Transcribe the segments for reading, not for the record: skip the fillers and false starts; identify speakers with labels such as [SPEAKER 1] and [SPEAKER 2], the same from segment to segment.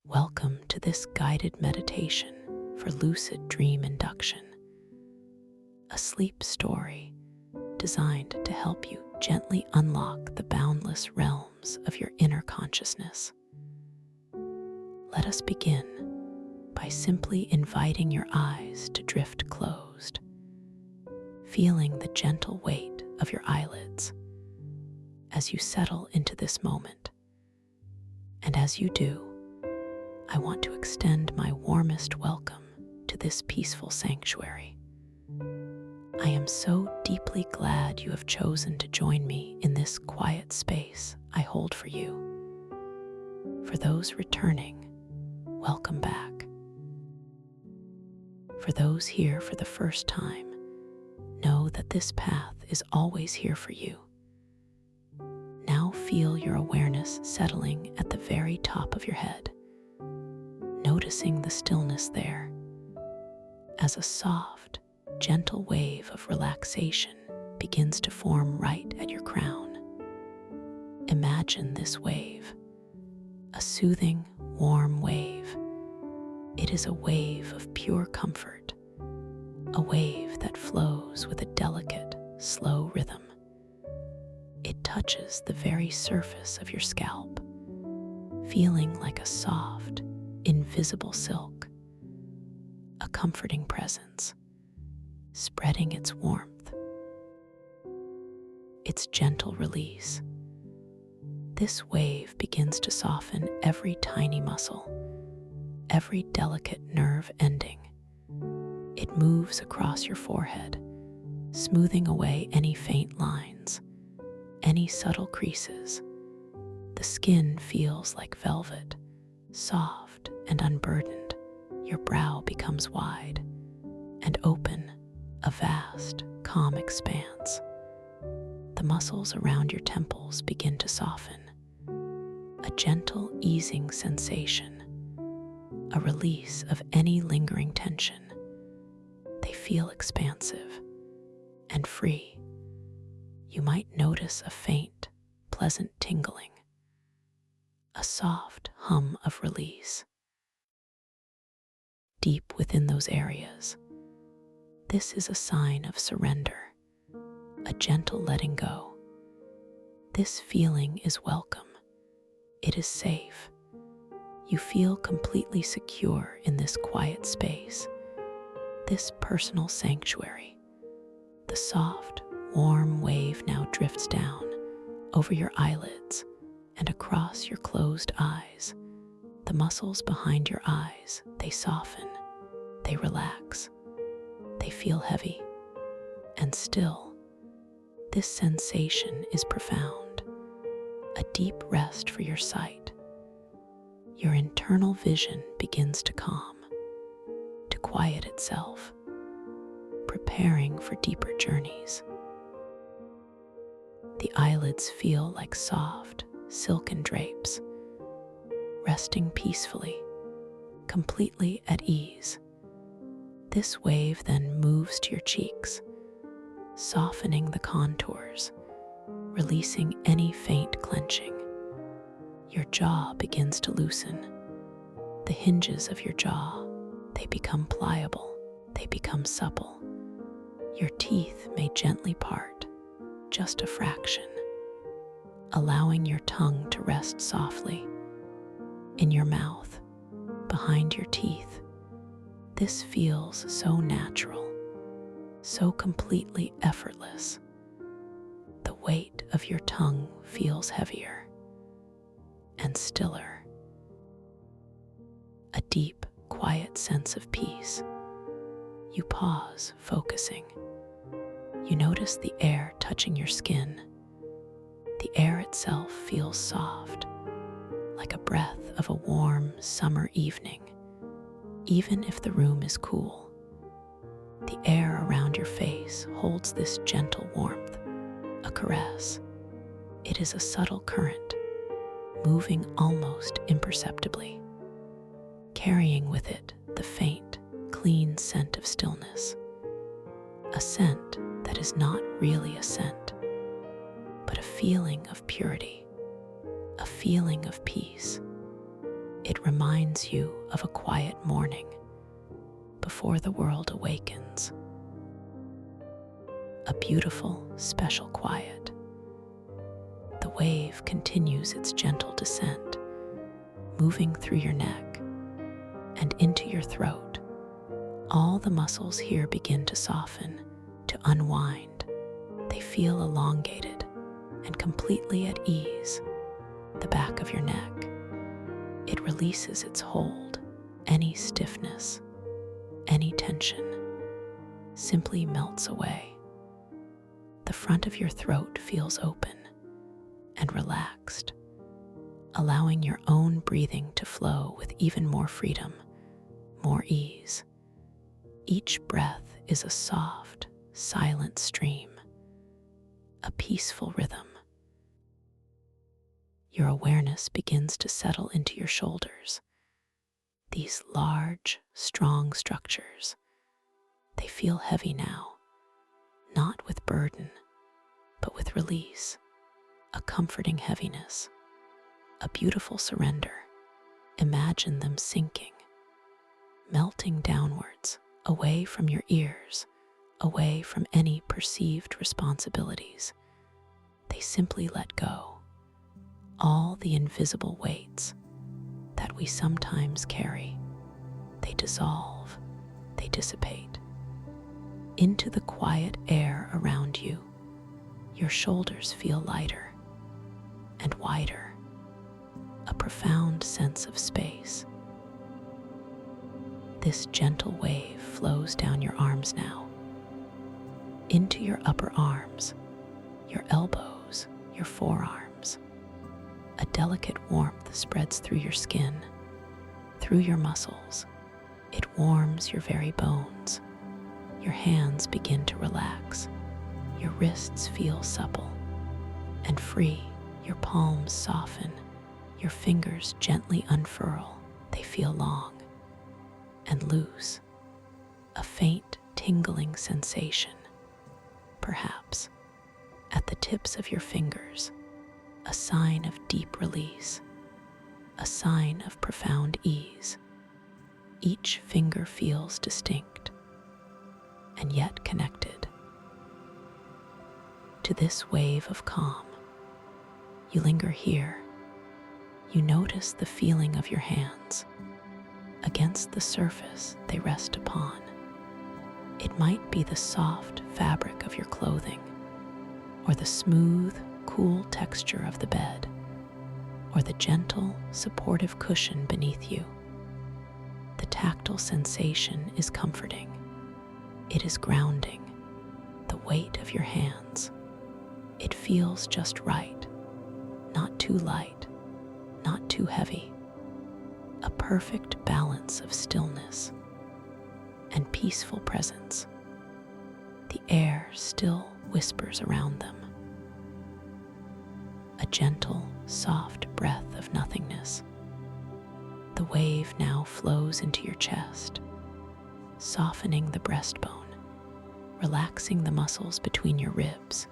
[SPEAKER 1] Welcome to this guided meditation for lucid dream induction, a sleep story designed to help you gently unlock the boundless realms of your inner consciousness. Let us begin by simply inviting your eyes to drift closed, feeling the gentle weight of your eyelids as you settle into this moment. And as you do, I want to extend my warmest welcome to this peaceful sanctuary. I am so deeply glad you have chosen to join me in this quiet space I hold for you. For those returning, welcome back. For those here for the first time, know that this path is always here for you. Now feel your awareness settling at the very top of your head, noticing the stillness there as a soft, gentle wave of relaxation begins to form right at your crown. Imagine this wave, a soothing, warm wave. It is a wave of pure comfort, a wave that flows with a delicate, slow rhythm. It touches the very surface of your scalp, feeling like a soft, invisible silk, a comforting presence, spreading its warmth, its gentle release. This wave begins to soften every tiny muscle, every delicate nerve ending. It moves across your forehead, smoothing away any faint lines, any subtle creases. The skin feels like velvet, soft and unburdened. Your brow becomes wide and open, a vast, calm expanse. The muscles around your temples begin to soften, a gentle easing sensation, a release of any lingering tension. They feel expansive and free. You might notice a faint, pleasant tingling, a soft hum of release. Deep within those areas, this is a sign of surrender, a gentle letting go. This feeling is welcome. It is safe. You feel completely secure in this quiet space, this personal sanctuary. The soft, warm wave now drifts down over your eyelids and across your closed eyes. The muscles behind your eyes, they soften, they relax, they feel heavy and still. This sensation is profound, a deep rest for your sight. Your internal vision begins to calm, to quiet itself, preparing for deeper journeys. The eyelids feel like soft, silken drapes, resting peacefully, completely at ease. This wave then moves to your cheeks, softening the contours, releasing any faint clenching. Your jaw begins to loosen. The hinges of your jaw, they become pliable, they become supple. Your teeth may gently part, just a fraction, allowing your tongue to rest softly in your mouth, behind your teeth. This feels so natural, so completely effortless. The weight of your tongue feels heavier and stiller. A deep, quiet sense of peace. You pause, focusing. You notice the air touching your skin. The air itself feels soft, like a breath of a warm summer evening, even if the room is cool. The air around your face holds this gentle warmth, a caress. It is a subtle current, moving almost imperceptibly, carrying with it the faint, clean scent of stillness. A scent that is not really a scent, but a feeling of purity, a feeling of peace. It reminds you of a quiet morning before the world awakens. A beautiful, special quiet. The wave continues its gentle descent, moving through your neck and into your throat. All the muscles here begin to soften, to unwind. They feel elongated and completely at ease. The back of your neck. It releases its hold. Any stiffness, any tension simply melts away. The front of your throat feels open and relaxed, allowing your own breathing to flow with even more freedom, more ease. Each breath is a soft, silent stream, a peaceful rhythm. Your awareness begins to settle into your shoulders. These large, strong structures, they feel heavy now, not with burden, but with release, a comforting heaviness, a beautiful surrender. Imagine them sinking, melting downwards, away from your ears, away from any perceived responsibilities. They simply let go. All the invisible weights that we sometimes carry, they dissolve, they dissipate. Into the quiet air around you, your shoulders feel lighter and wider, a profound sense of space. This gentle wave flows down your arms now, into your upper arms, your elbows, your forearms. A delicate warmth spreads through your skin, through your muscles. It warms your very bones. Your hands begin to relax. Your wrists feel supple and free. Your palms soften. Your fingers gently unfurl. They feel long and loose. A faint tingling sensation, perhaps, at the tips of your fingers. A sign of deep release, a sign of profound ease. Each finger feels distinct and yet connected to this wave of calm. You linger here. You notice the feeling of your hands against the surface they rest upon. It might be the soft fabric of your clothing, or the smooth, cool texture of the bed, or the gentle, supportive cushion beneath you. The tactile sensation is comforting. It is grounding. The weight of your hands. It feels just right, not too light, not too heavy. A perfect balance of stillness and peaceful presence. The air still whispers around them. A gentle, soft breath of nothingness. The wave now flows into your chest, softening the breastbone, relaxing the muscles between your ribs.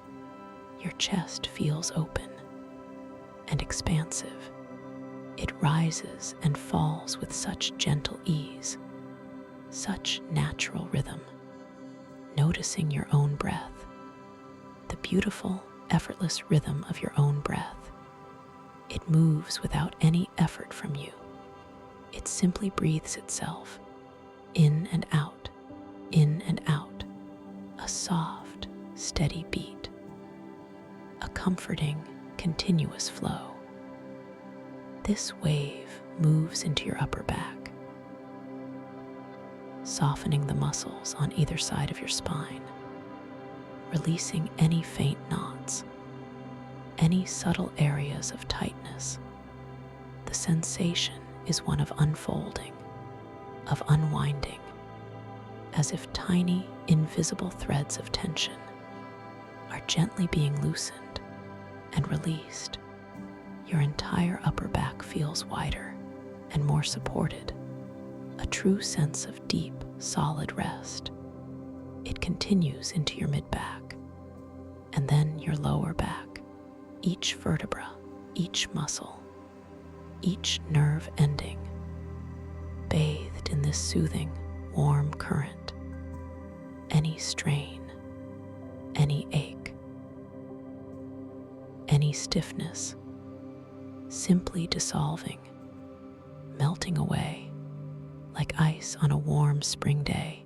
[SPEAKER 1] Your chest feels open and expansive. It rises and falls with such gentle ease, such natural rhythm. Noticing your own breath, the beautiful, effortless rhythm of your own breath. It moves without any effort from you. It simply breathes itself, in and out, a soft, steady beat, a comforting, continuous flow. This wave moves into your upper back, softening the muscles on either side of your spine, releasing any faint knots, any subtle areas of tightness. The sensation is one of unfolding, of unwinding, as if tiny, invisible threads of tension are gently being loosened and released. Your entire upper back feels wider and more supported, a true sense of deep, solid rest. It continues into your mid-back, and then your lower back. Each vertebra, each muscle, each nerve ending, bathed in this soothing, warm current. Any strain, any ache, any stiffness, simply dissolving, melting away like ice on a warm spring day,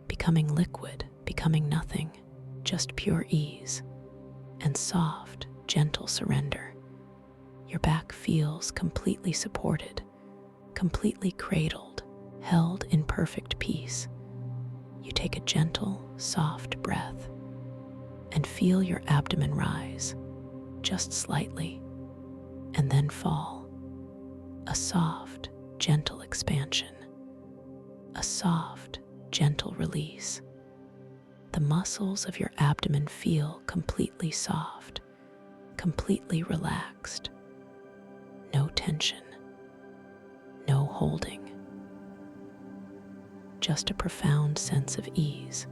[SPEAKER 1] becoming liquid, becoming nothing, just pure ease and soft, gentle surrender. Your back feels completely supported, completely cradled, held in perfect peace. You take a gentle, soft breath and feel your abdomen rise, just slightly, and then fall. A soft, gentle expansion. A soft, gentle release. The muscles of your abdomen feel completely soft, completely relaxed. No tension, no holding. Just a profound sense of ease,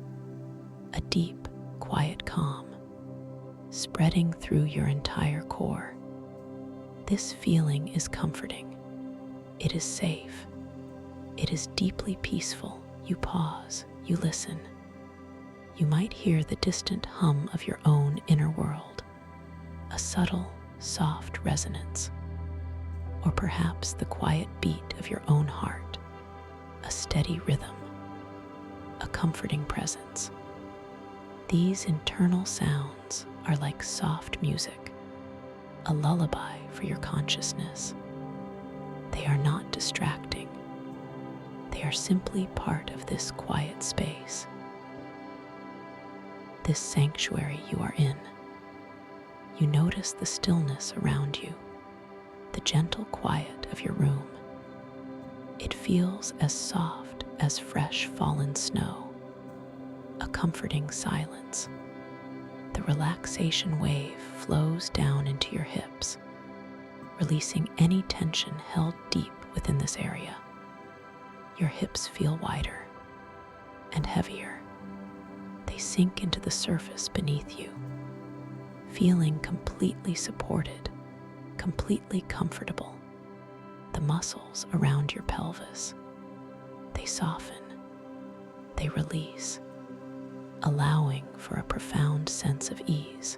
[SPEAKER 1] a deep, quiet calm, spreading through your entire core. This feeling is comforting. It is safe. It is deeply peaceful. You pause, you listen. You might hear the distant hum of your own inner world, a subtle, soft resonance, or perhaps the quiet beat of your own heart, a steady rhythm, a comforting presence. These internal sounds are like soft music, a lullaby for your consciousness. They are not distracting. They are simply part of this quiet space, this sanctuary you are in. You notice the stillness around you, the gentle quiet of your room. It feels as soft as fresh fallen snow, a comforting silence. The relaxation wave flows down into your hips, releasing any tension held deep within this area. Your hips feel wider and heavier. They sink into the surface beneath you, feeling completely supported, completely comfortable. The muscles around your pelvis, they soften, they release, allowing for a profound sense of ease.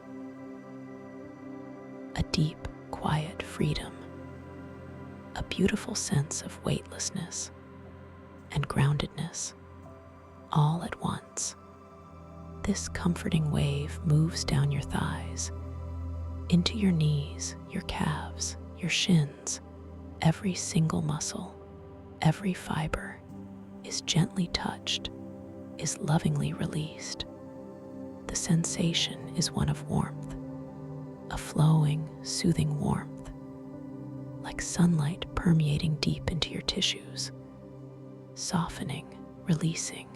[SPEAKER 1] A deep, quiet freedom, a beautiful sense of weightlessness and groundedness, all at once. This comforting wave moves down your thighs, into your knees, your calves, your shins. Every single muscle, every fiber is gently touched, is lovingly released. The sensation is one of warmth, a flowing, soothing warmth, like sunlight permeating deep into your tissues, softening, releasing,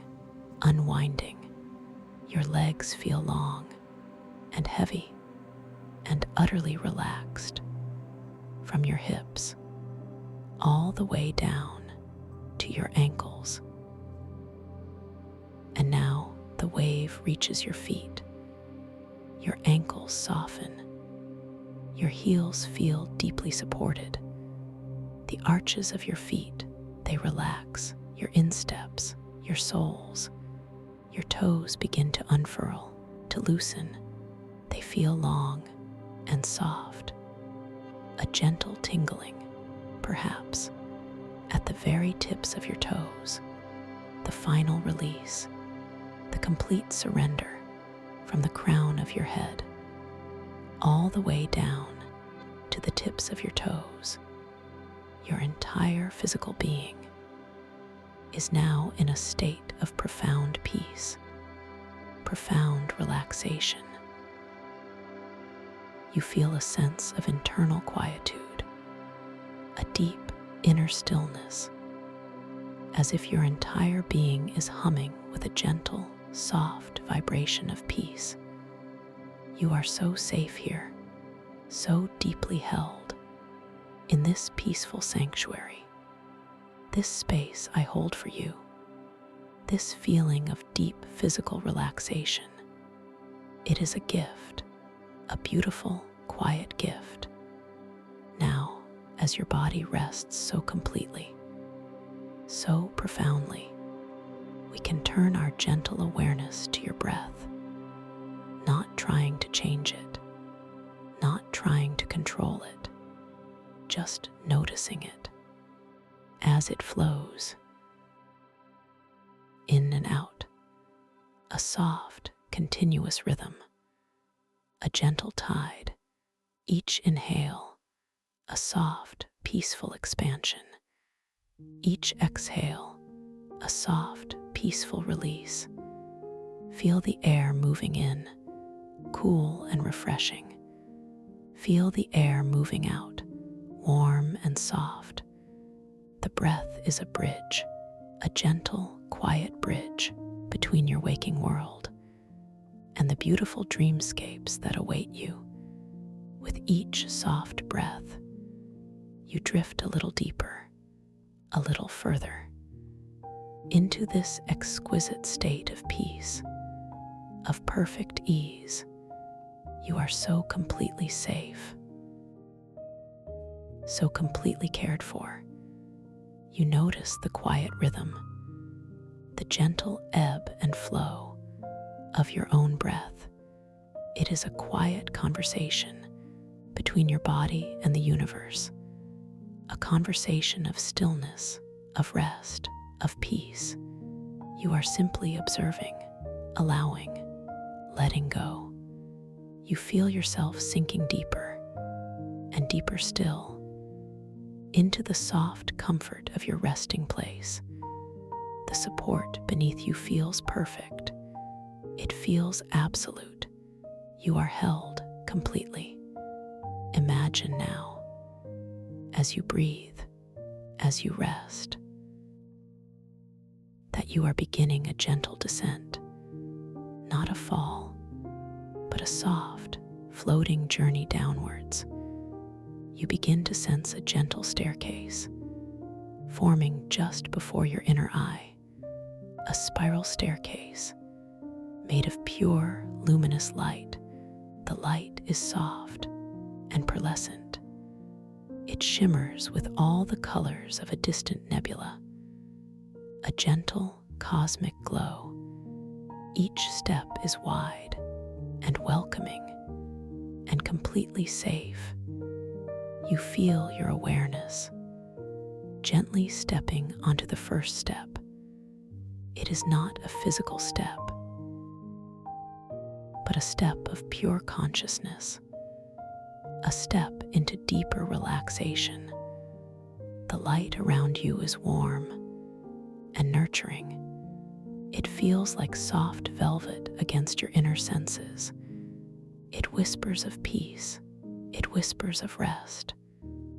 [SPEAKER 1] unwinding. Your legs feel long and heavy and utterly relaxed from your hips all the way down to your ankles. And now the wave reaches your feet. Your ankles soften. Your heels feel deeply supported. The arches of your feet, they relax. Your insteps, your soles, your toes begin to unfurl, to loosen. They feel long and soft. A gentle tingling, perhaps, at the very tips of your toes. The final release, the complete surrender from the crown of your head, all the way down to the tips of your toes. Your entire physical being is now in a state of profound peace, profound relaxation. You feel a sense of internal quietude, a deep inner stillness, as if your entire being is humming with a gentle, soft vibration of peace. You are so safe here, so deeply held, in this peaceful sanctuary. This space I hold for you, this feeling of deep physical relaxation. It is a gift, a beautiful, quiet gift. Now, as your body rests so completely, so profoundly. We can turn our gentle awareness to your breath, not trying to change it, not trying to control it, just noticing it as it flows in and out, a soft, continuous rhythm, a gentle tide, each inhale, a soft, peaceful expansion, each exhale, a soft, peaceful release. Feel the air moving in, cool and refreshing. Feel the air moving out, warm and soft. The breath is a bridge, a gentle, quiet bridge between your waking world and the beautiful dreamscapes that await you. With each soft breath, you drift a little deeper, a little further, into this exquisite state of peace, of perfect ease. You are so completely safe, so completely cared for. You notice the quiet rhythm, the gentle ebb and flow of your own breath. It is a quiet conversation between your body and the universe, a conversation of stillness, of rest, of peace. You are simply observing, allowing, letting go. You feel yourself sinking deeper and deeper still into the soft comfort of your resting place. The support beneath you feels perfect. It feels absolute. You are held completely. Imagine now, as you breathe, as you rest, that you are beginning a gentle descent, not a fall, but a soft, floating journey downwards. You begin to sense a gentle staircase forming just before your inner eye, a spiral staircase made of pure, luminous light. The light is soft and pearlescent. It shimmers with all the colors of a distant nebula, a gentle, cosmic glow. Each step is wide and welcoming and completely safe. You feel your awareness gently stepping onto the first step. It is not a physical step, but a step of pure consciousness, a step into deeper relaxation. The light around you is warm and nurturing. It feels like soft velvet against your inner senses. It whispers of peace. It whispers of rest.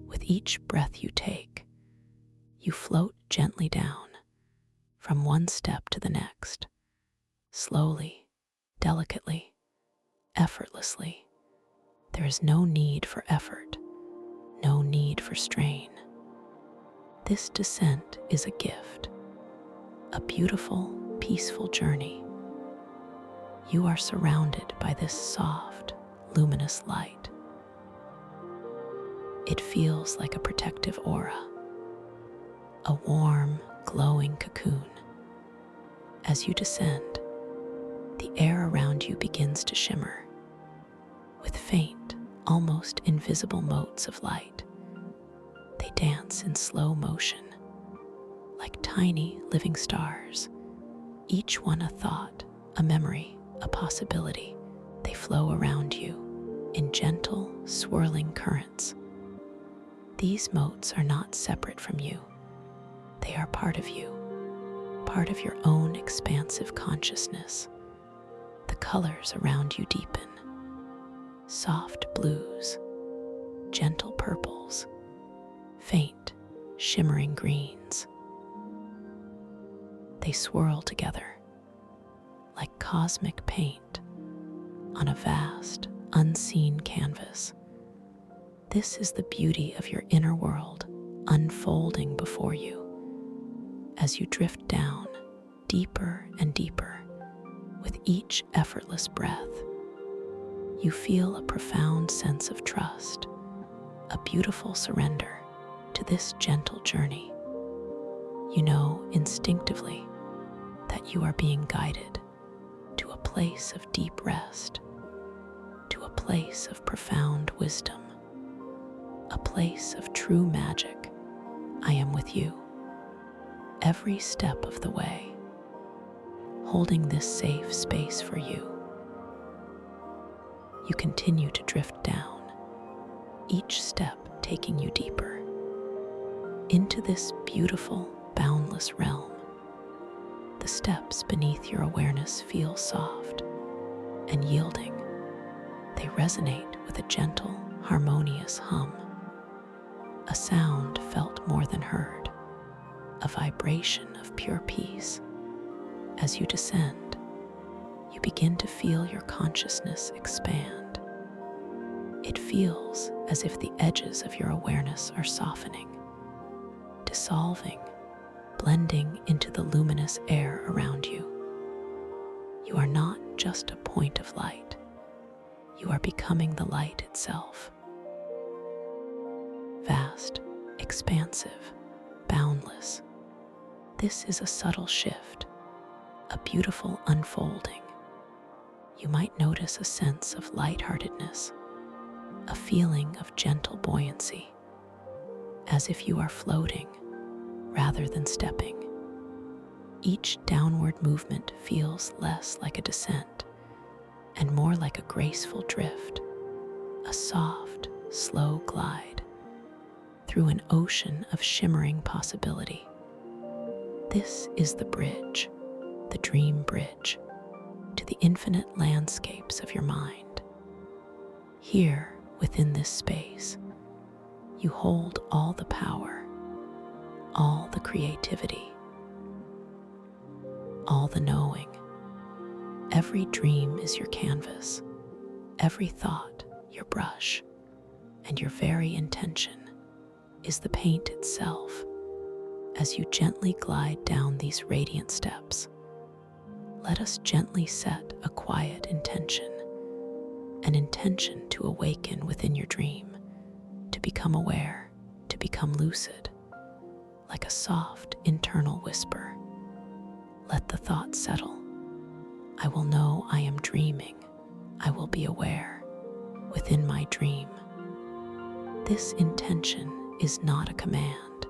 [SPEAKER 1] With each breath you take, you float gently down from one step to the next, slowly, delicately, effortlessly. There is no need for effort, no need for strain. This descent is a gift, a beautiful, peaceful journey. You are surrounded by this soft, luminous light. It feels like a protective aura, a warm, glowing cocoon. As you descend, the air around you begins to shimmer with faint, almost invisible motes of light. They dance in slow motion, like tiny living stars, each one a thought, a memory, a possibility. They flow around you in gentle, swirling currents. These motes are not separate from you. They are part of you, part of your own expansive consciousness. The colors around you deepen. Soft blues, gentle purples, faint, shimmering greens. They swirl together like cosmic paint on a vast, unseen canvas. This is the beauty of your inner world unfolding before you. As you drift down deeper and deeper with each effortless breath, you feel a profound sense of trust, a beautiful surrender. to this gentle journey. You know instinctively that you are being guided to a place of deep rest, to a place of profound wisdom, a place of true magic. I am with you every step of the way, holding this safe space for you. You continue to drift down, each step taking you deeper into this beautiful, boundless realm. The steps beneath your awareness feel soft and yielding. They resonate with a gentle, harmonious hum, a sound felt more than heard, a vibration of pure peace. As you descend, you begin to feel your consciousness expand. It feels as if the edges of your awareness are softening, dissolving, blending into the luminous air around you. You are not just a point of light. You are becoming the light itself. Vast, expansive, boundless. This is a subtle shift, a beautiful unfolding. You might notice a sense of lightheartedness, a feeling of gentle buoyancy, as if you are floating rather than stepping. Each downward movement feels less like a descent and more like a graceful drift, a soft, slow glide through an ocean of shimmering possibility. This is the bridge, the dream bridge, to the infinite landscapes of your mind. Here, within this space, you hold all the power, all the creativity, all the knowing. Every dream is your canvas, every thought your brush, and your very intention is the paint itself. As you gently glide down these radiant steps, let us gently set a quiet intention, an intention to awaken within your dream, to become aware, to become lucid, like a soft internal whisper. Let the thought settle. I will know I am dreaming. I will be aware within my dream. This intention is not a command.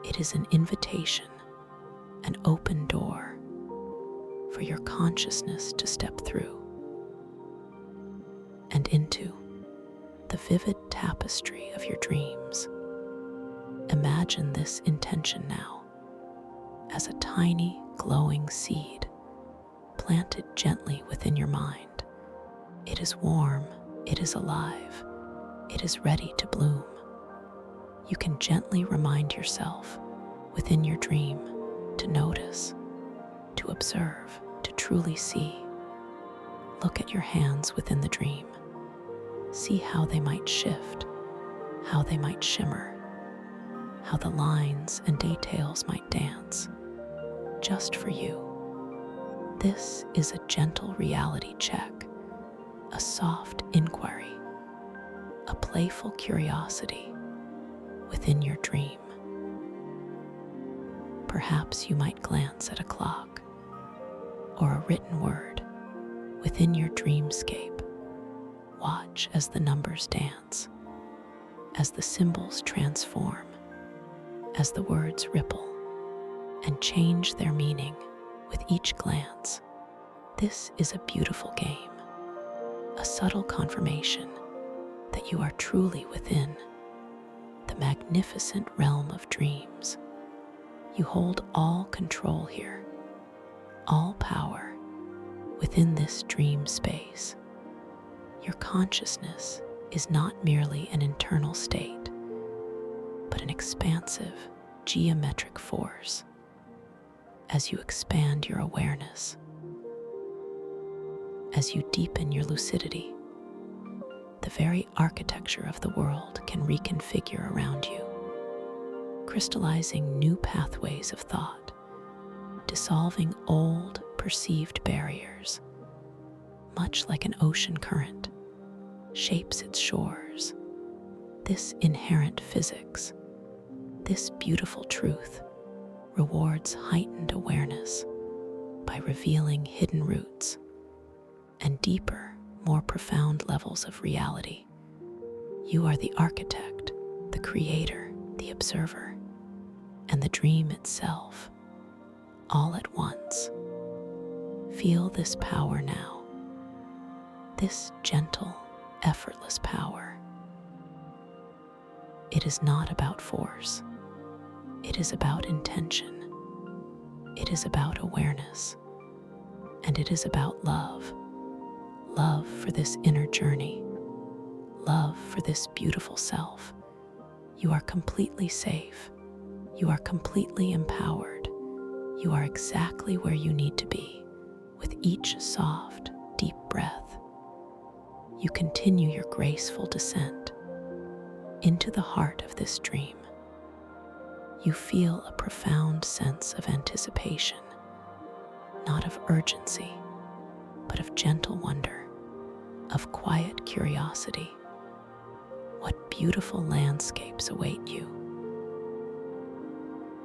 [SPEAKER 1] It is an invitation, an open door for your consciousness to step through and into the vivid tapestry of your dreams. Imagine this intention now as a tiny, glowing seed planted gently within your mind. It is warm, it is alive, it is ready to bloom. You can gently remind yourself within your dream to notice, to observe, to truly see. Look at your hands within the dream. See how they might shift, how they might shimmer, how the lines and details might dance, just for you. This is a gentle reality check, a soft inquiry, a playful curiosity within your dream. Perhaps you might glance at a clock or a written word within your dreamscape. Watch as the numbers dance, as the symbols transform, as the words ripple and change their meaning with each glance. This is a beautiful game, a subtle confirmation that you are truly within the magnificent realm of dreams. You hold all control here, all power within this dream space. Your consciousness is not merely an internal state, but an expansive, geometric force. As you expand your awareness, as you deepen your lucidity, the very architecture of the world can reconfigure around you, crystallizing new pathways of thought, dissolving old perceived barriers. Much like an ocean current shapes its shores, this inherent physics This beautiful truth rewards heightened awareness by revealing hidden roots and deeper, more profound levels of reality. You are the architect, the creator, the observer, and the dream itself, all at once. Feel this power now, this gentle, effortless power. It is not about force. It is about intention. It is about awareness. And it is about love. Love for this inner journey. Love for this beautiful self. You are completely safe. You are completely empowered. You are exactly where you need to be with each soft, deep breath. You continue your graceful descent into the heart of this dream. You feel a profound sense of anticipation, not of urgency, but of gentle wonder, of quiet curiosity. What beautiful landscapes await you?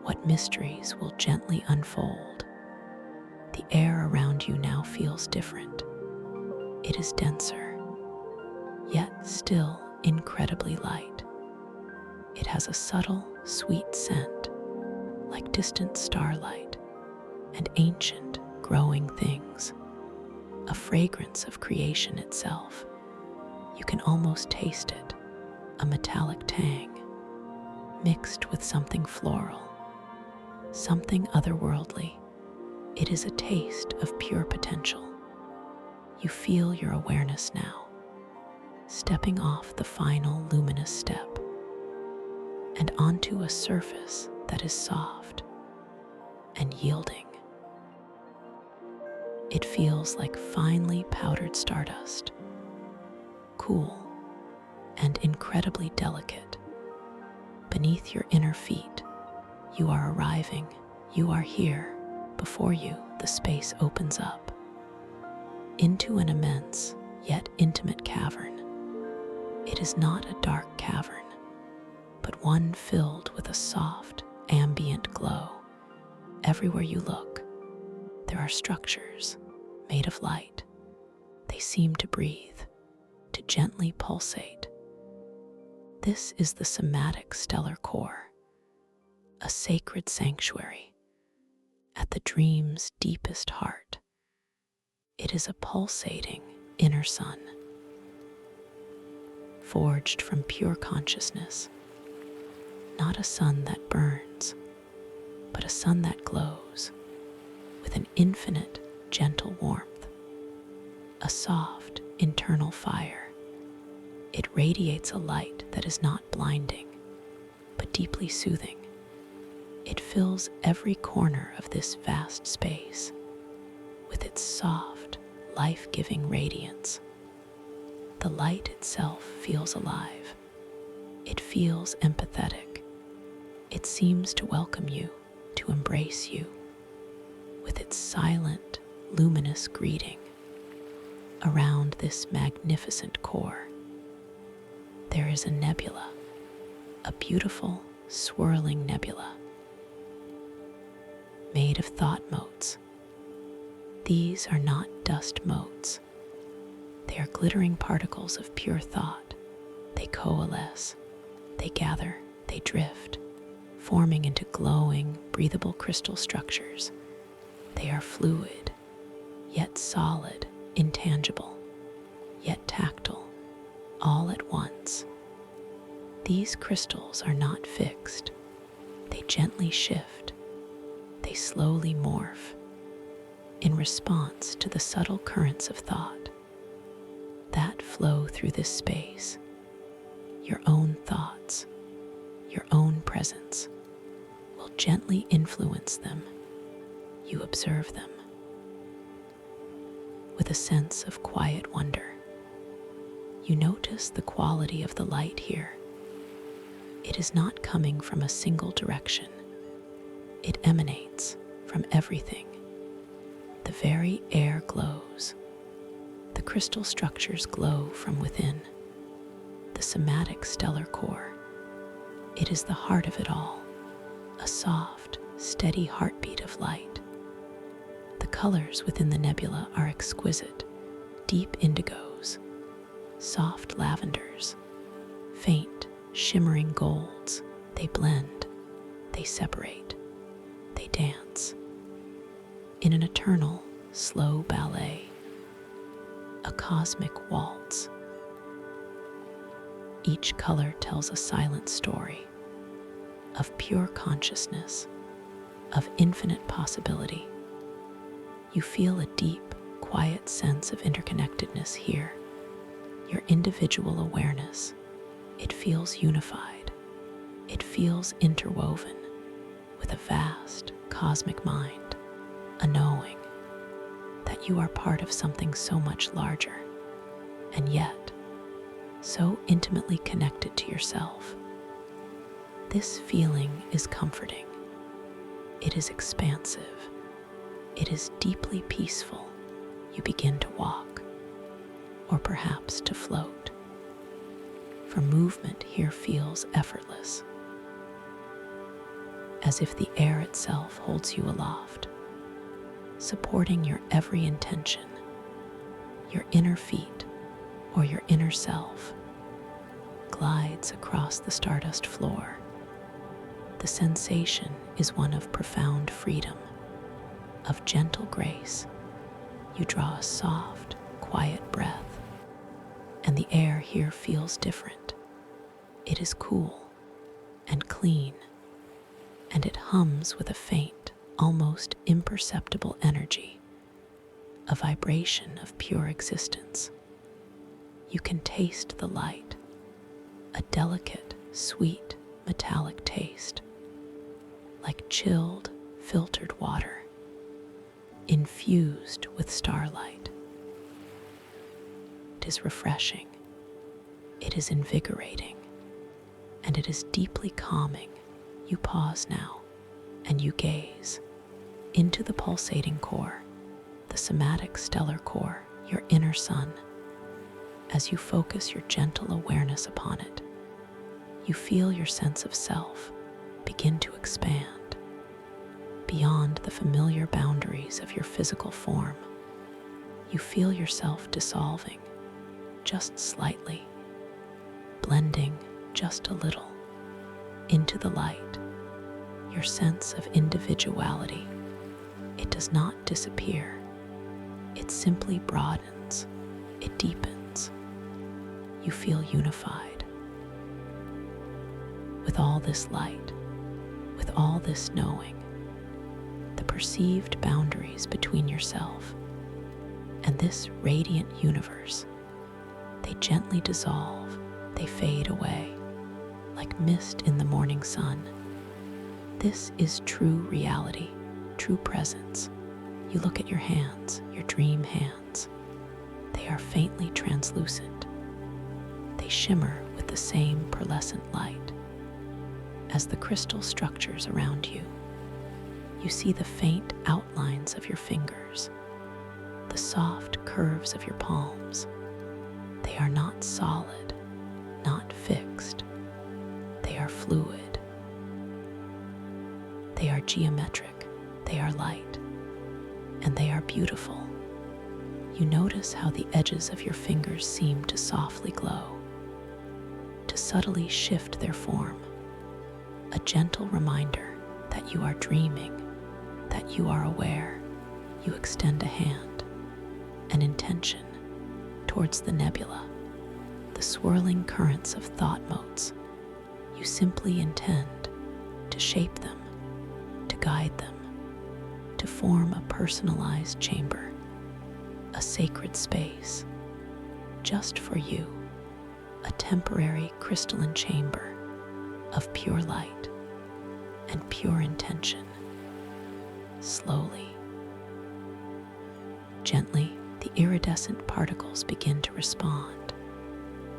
[SPEAKER 1] What mysteries will gently unfold? The air around you now feels different. It is denser, yet still incredibly light. It has a subtle, sweet scent, like distant starlight and ancient, growing things, a fragrance of creation itself. You can almost taste it, a metallic tang, mixed with something floral, something otherworldly. It is a taste of pure potential. You feel your awareness now, stepping off the final luminous step and onto a surface that is soft and yielding. It feels like finely powdered stardust, cool and incredibly delicate. Beneath your inner feet, you are arriving. You are here. Before you, the space opens up into an immense yet intimate cavern. It is not a dark cavern, but one filled with a soft, ambient glow. Everywhere you look, there are structures made of light. They seem to breathe, to gently pulsate. This is the somatic stellar core, a sacred sanctuary at the dream's deepest heart. It is a pulsating inner sun, forged from pure consciousness, not a sun that burns, but a sun that glows with an infinite, gentle warmth, a soft, internal fire. It radiates a light that is not blinding, but deeply soothing. It fills every corner of this vast space with its soft, life-giving radiance. The light itself feels alive. It feels empathetic. It seems to welcome you, to embrace you with its silent, luminous greeting. Around this magnificent core, there is a nebula, a beautiful, swirling nebula made of thought motes. These are not dust motes. They are glittering particles of pure thought. They coalesce, they gather, they drift, forming into glowing, breathable crystal structures. They are fluid, yet solid, intangible, yet tactile, all at once. These crystals are not fixed. They gently shift. They slowly morph in response to the subtle currents of thought that flow through this space. Your own thoughts, your own presence will gently influence them. You observe them with a sense of quiet wonder. You notice the quality of the light here. It is not coming from a single direction. It emanates from everything. The very air glows. The crystal structures glow from within. The somatic stellar core. It is the heart of it all. a soft, steady heartbeat of light. The colors within the nebula are exquisite: deep indigos, soft lavenders, faint, shimmering golds. They blend, they separate, they dance in an eternal, slow ballet, a cosmic waltz. Each color tells a silent story of pure consciousness, of infinite possibility. You feel a deep, quiet sense of interconnectedness here. Your individual awareness, it feels unified. It feels interwoven with a vast, cosmic mind, a knowing that you are part of something so much larger, and yet so intimately connected to yourself. This feeling is comforting. It is expansive. It is deeply peaceful. You begin to walk, or perhaps to float, for movement here feels effortless, as if the air itself holds you aloft, supporting your every intention. Your inner feet, or your inner self, glides across the stardust floor. The sensation is one of profound freedom, of gentle grace. You draw a soft, quiet breath, and the air here feels different. It is cool and clean, and it hums with a faint, almost imperceptible energy, a vibration of pure existence. You can taste the light, a delicate, sweet, metallic taste, like chilled, filtered water, infused with starlight. It is refreshing, it is invigorating, and it is deeply calming. You pause now, and you gaze into the pulsating core, the somatic stellar core, your inner sun. As you focus your gentle awareness upon it, you feel your sense of self begin to expand beyond the familiar boundaries of your physical form. You feel yourself dissolving just slightly, blending just a little into the light. Your sense of individuality, it does not disappear. It simply broadens, it deepens. You feel unified with all this light, with all this knowing. The perceived boundaries between yourself and this radiant universe, they gently dissolve, they fade away, like mist in the morning sun. This is true reality, true presence. You look at your hands, your dream hands. They are faintly translucent. They shimmer with the same pearlescent light as the crystal structures around you. You see the faint outlines of your fingers, the soft curves of your palms. They are not solid, not fixed. They are fluid. They are geometric. They are light. And they are beautiful. You notice how the edges of your fingers seem to softly glow, to subtly shift their form. A gentle reminder that you are dreaming, that you are aware. You extend a hand, an intention, towards the nebula, the swirling currents of thought motes. You simply intend to shape them, to guide them, to form a personalized chamber, a sacred space, just for you, a temporary crystalline chamber of pure light and pure intention. Slowly, gently, the iridescent particles begin to respond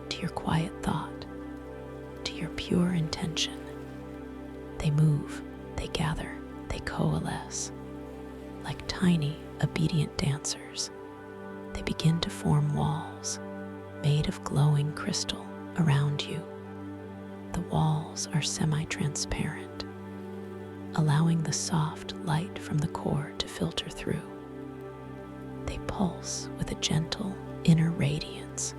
[SPEAKER 1] to your quiet thought, to your pure intention. They move, they gather, they coalesce. Like tiny, obedient dancers, they begin to form walls made of glowing crystal around you. The walls are semi-transparent, allowing the soft light from the core to filter through. They pulse with a gentle inner radiance.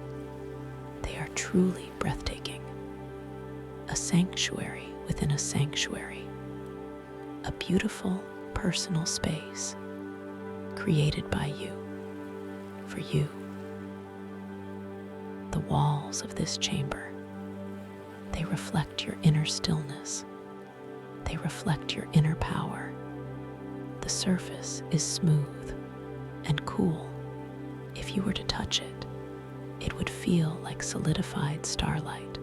[SPEAKER 1] They are truly breathtaking. A sanctuary within a sanctuary. A beautiful personal space created by you, for you. The walls of this chamber, they reflect your inner stillness. They reflect your inner power. The surface is smooth and cool. If you were to touch it, it would feel like solidified starlight,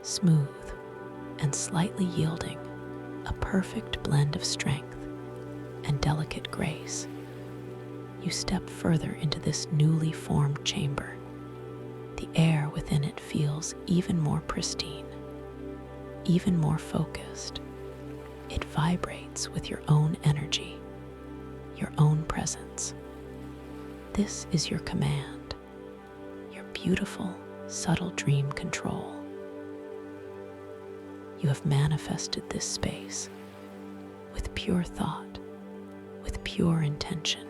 [SPEAKER 1] smooth and slightly yielding, a perfect blend of strength and delicate grace. You step further into this newly formed chamber. The air within it feels even more pristine, even more focused. It vibrates with your own energy, your own presence. This is your command, your beautiful, subtle dream control. You have manifested this space with pure thought, with pure intention.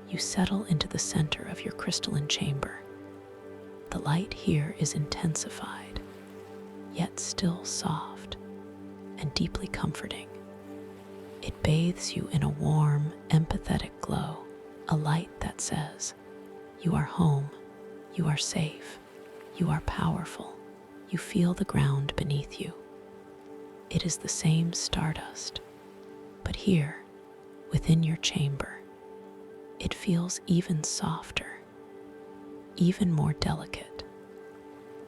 [SPEAKER 1] You settle into the center of your crystalline chamber. The light here is intensified, yet still soft and deeply comforting. It bathes you in a warm, empathetic glow, a light that says, you are home, you are safe, you are powerful, you feel the ground beneath you. It is the same stardust, but here, within your chamber, it feels even softer, even more delicate,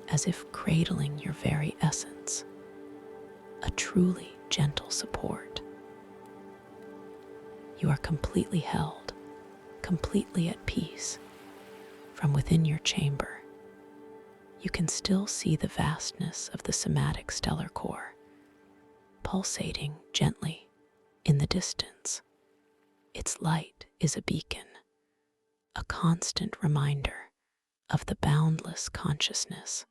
[SPEAKER 1] as if cradling your very essence, a truly gentle support. You are completely held, completely at peace. From within your chamber, you can still see the vastness of the somatic stellar core, pulsating gently in the distance. Its light is a beacon, a constant reminder of the boundless consciousness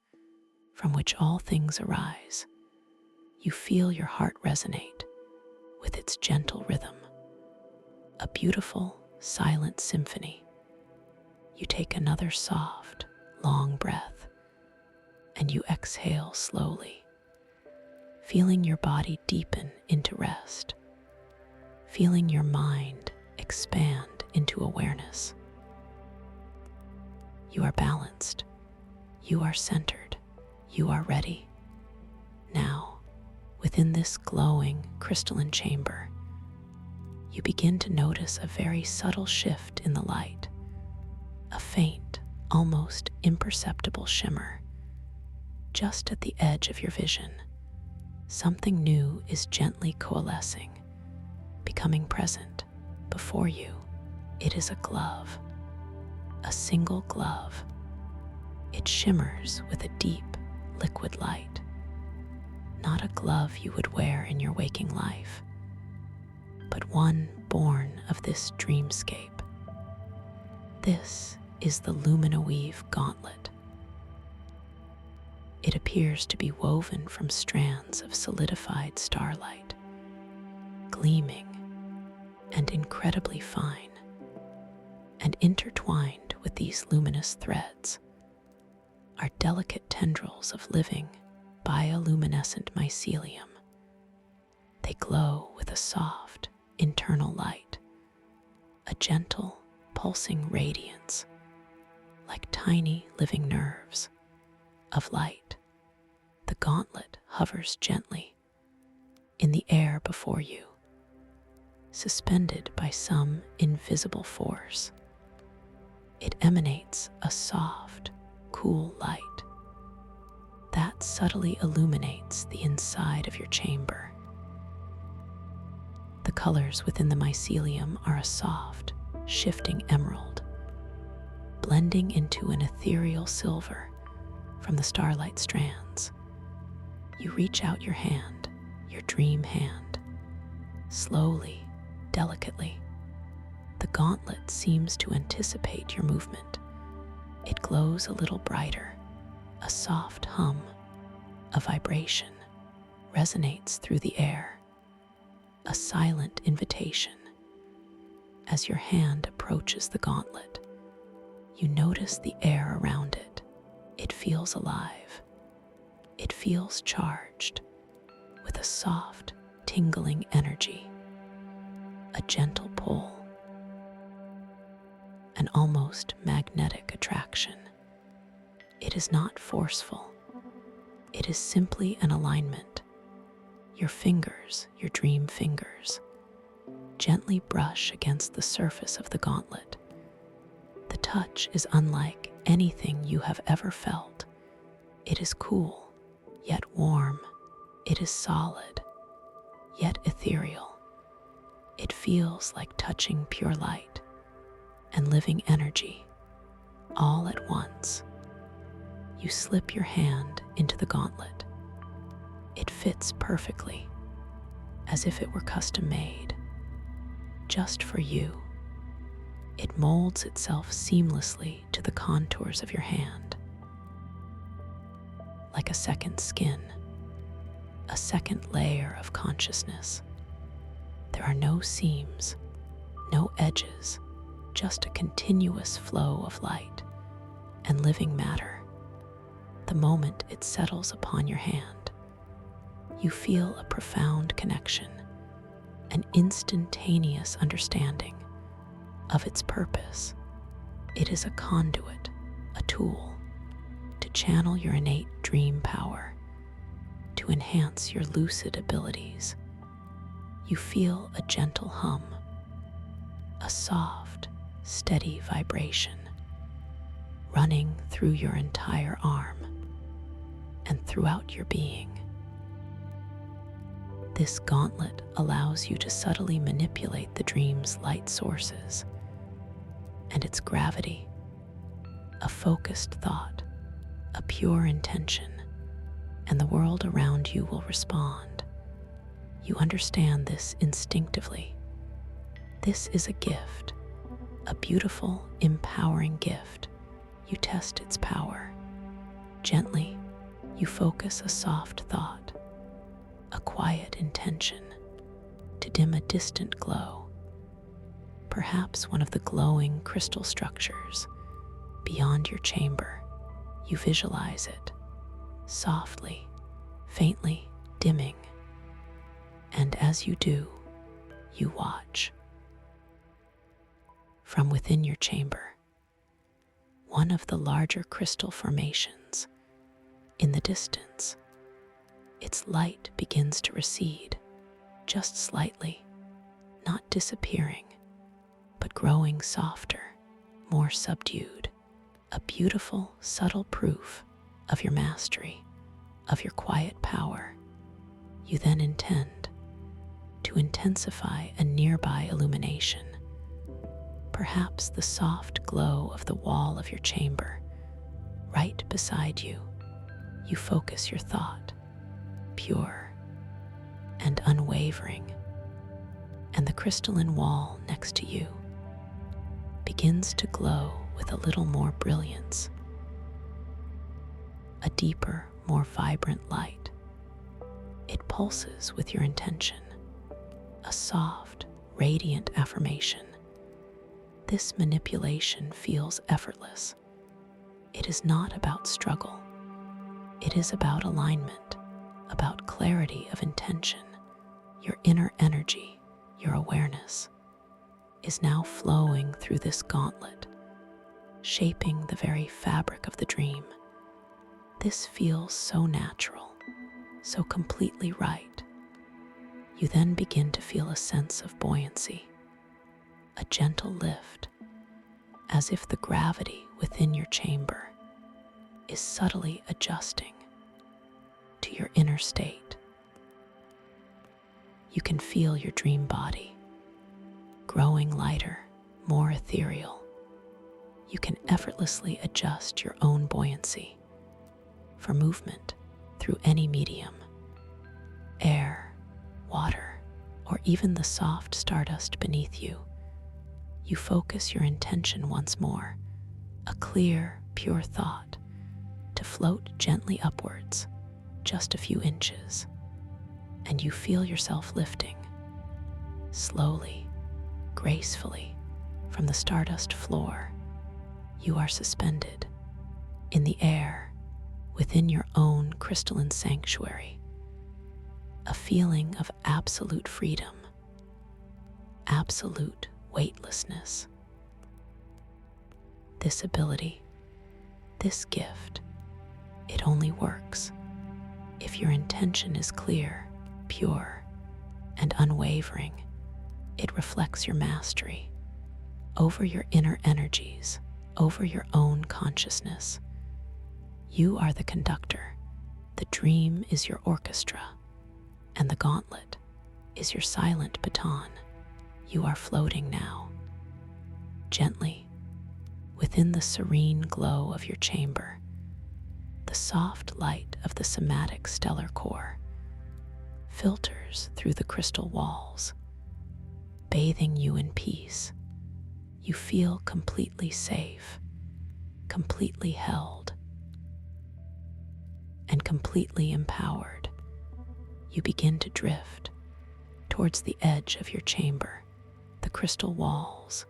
[SPEAKER 1] from which all things arise. You feel your heart resonate with its gentle rhythm, a beautiful, silent symphony. You take another soft, long breath, and you exhale slowly, feeling your body deepen into rest, feeling your mind expand into awareness. You are balanced, you are centered, you are ready. Now, within this glowing crystalline chamber, you begin to notice a very subtle shift in the light, a faint, almost imperceptible shimmer. Just at the edge of your vision, something new is gently coalescing, becoming present before you. It is a glove, a single glove. It shimmers with a deep, liquid light. Not a glove you would wear in your waking life, but one born of this dreamscape. This is the Luminoweave gauntlet. It appears to be woven from strands of solidified starlight, gleaming and incredibly fine, and intertwined with these luminous threads are delicate tendrils of living, bioluminescent mycelium. They glow with a soft, internal light, a gentle, pulsing radiance, like tiny living nerves of light. The gauntlet hovers gently in the air before you, suspended by some invisible force. It emanates a soft, cool light that subtly illuminates the inside of your chamber. The colors within the mycelium are a soft, shifting emerald, blending into an ethereal silver from the starlight strands. You reach out your hand, your dream hand. Slowly, delicately, the gauntlet seems to anticipate your movement. It glows a little brighter. A soft hum, a vibration, resonates through the air. a silent invitation. As your hand approaches the gauntlet, you notice the air around it. It feels alive. It feels charged with a soft, tingling energy, a gentle pull, an almost magnetic attraction. It is not forceful. It is simply an alignment. Your fingers, your dream fingers, gently brush against the surface of the gauntlet. The touch is unlike anything you have ever felt. It is cool, yet warm. It is solid, yet ethereal. It feels like touching pure light and living energy all at once. You slip your hand into the gauntlet. It fits perfectly, as if it were custom made, just for you. It molds itself seamlessly to the contours of your hand, like a second skin, a second layer of consciousness. There are no seams, no edges, just a continuous flow of light and living matter. The moment it settles upon your hand, you feel a profound connection, an instantaneous understanding of its purpose. It is a conduit, a tool to channel your innate dream power, to enhance your lucid abilities. You feel a gentle hum, a soft, steady vibration running through your entire arm and throughout your being. This gauntlet allows you to subtly manipulate the dream's light sources and its gravity, a focused thought, a pure intention, and the world around you will respond. You understand this instinctively. This is a gift, a beautiful, empowering gift. You test its power. Gently, you focus a soft thought, a quiet intention, to dim a distant glow, perhaps one of the glowing crystal structures beyond your chamber. You visualize it, softly, faintly dimming, and as you do, you watch. From within your chamber, one of the larger crystal formations in the distance, its light begins to recede, just slightly, not disappearing, but growing softer, more subdued, a beautiful, subtle proof of your mastery, of your quiet power. You then intend to intensify a nearby illumination, perhaps the soft glow of the wall of your chamber. Right beside you, you focus your thought, pure and unwavering, and the crystalline wall next to you begins to glow with a little more brilliance, a deeper, more vibrant light. It pulses with your intention, a soft, radiant affirmation. This manipulation feels effortless. It is not about struggle. It is about alignment, about clarity of intention. Your inner energy, your awareness, is now flowing through this gauntlet, shaping the very fabric of the dream. This feels so natural, so completely right. You then begin to feel a sense of buoyancy, a gentle lift, as if the gravity within your chamber is subtly adjusting to your inner state. You can feel your dream body growing lighter, more ethereal. You can effortlessly adjust your own buoyancy for movement through any medium, air, water, or even the soft stardust beneath you. You focus your intention once more, a clear, pure thought, to float gently upwards, just a few inches, and you feel yourself lifting, Slowly, gracefully, from the stardust floor, you are suspended in the air within your own crystalline sanctuary, a feeling of absolute freedom, absolute weightlessness. This ability, this gift, it only works if your intention is clear, pure, and unwavering. It reflects your mastery over your inner energies, over your own consciousness. You are the conductor, the dream is your orchestra, and the gauntlet is your silent baton. You are floating now, gently, within the serene glow of your chamber, the soft light of the somatic stellar core filters through the crystal walls, bathing you in peace. You feel completely safe, completely held, and completely empowered. You begin to drift towards the edge of your chamber. The crystal walls,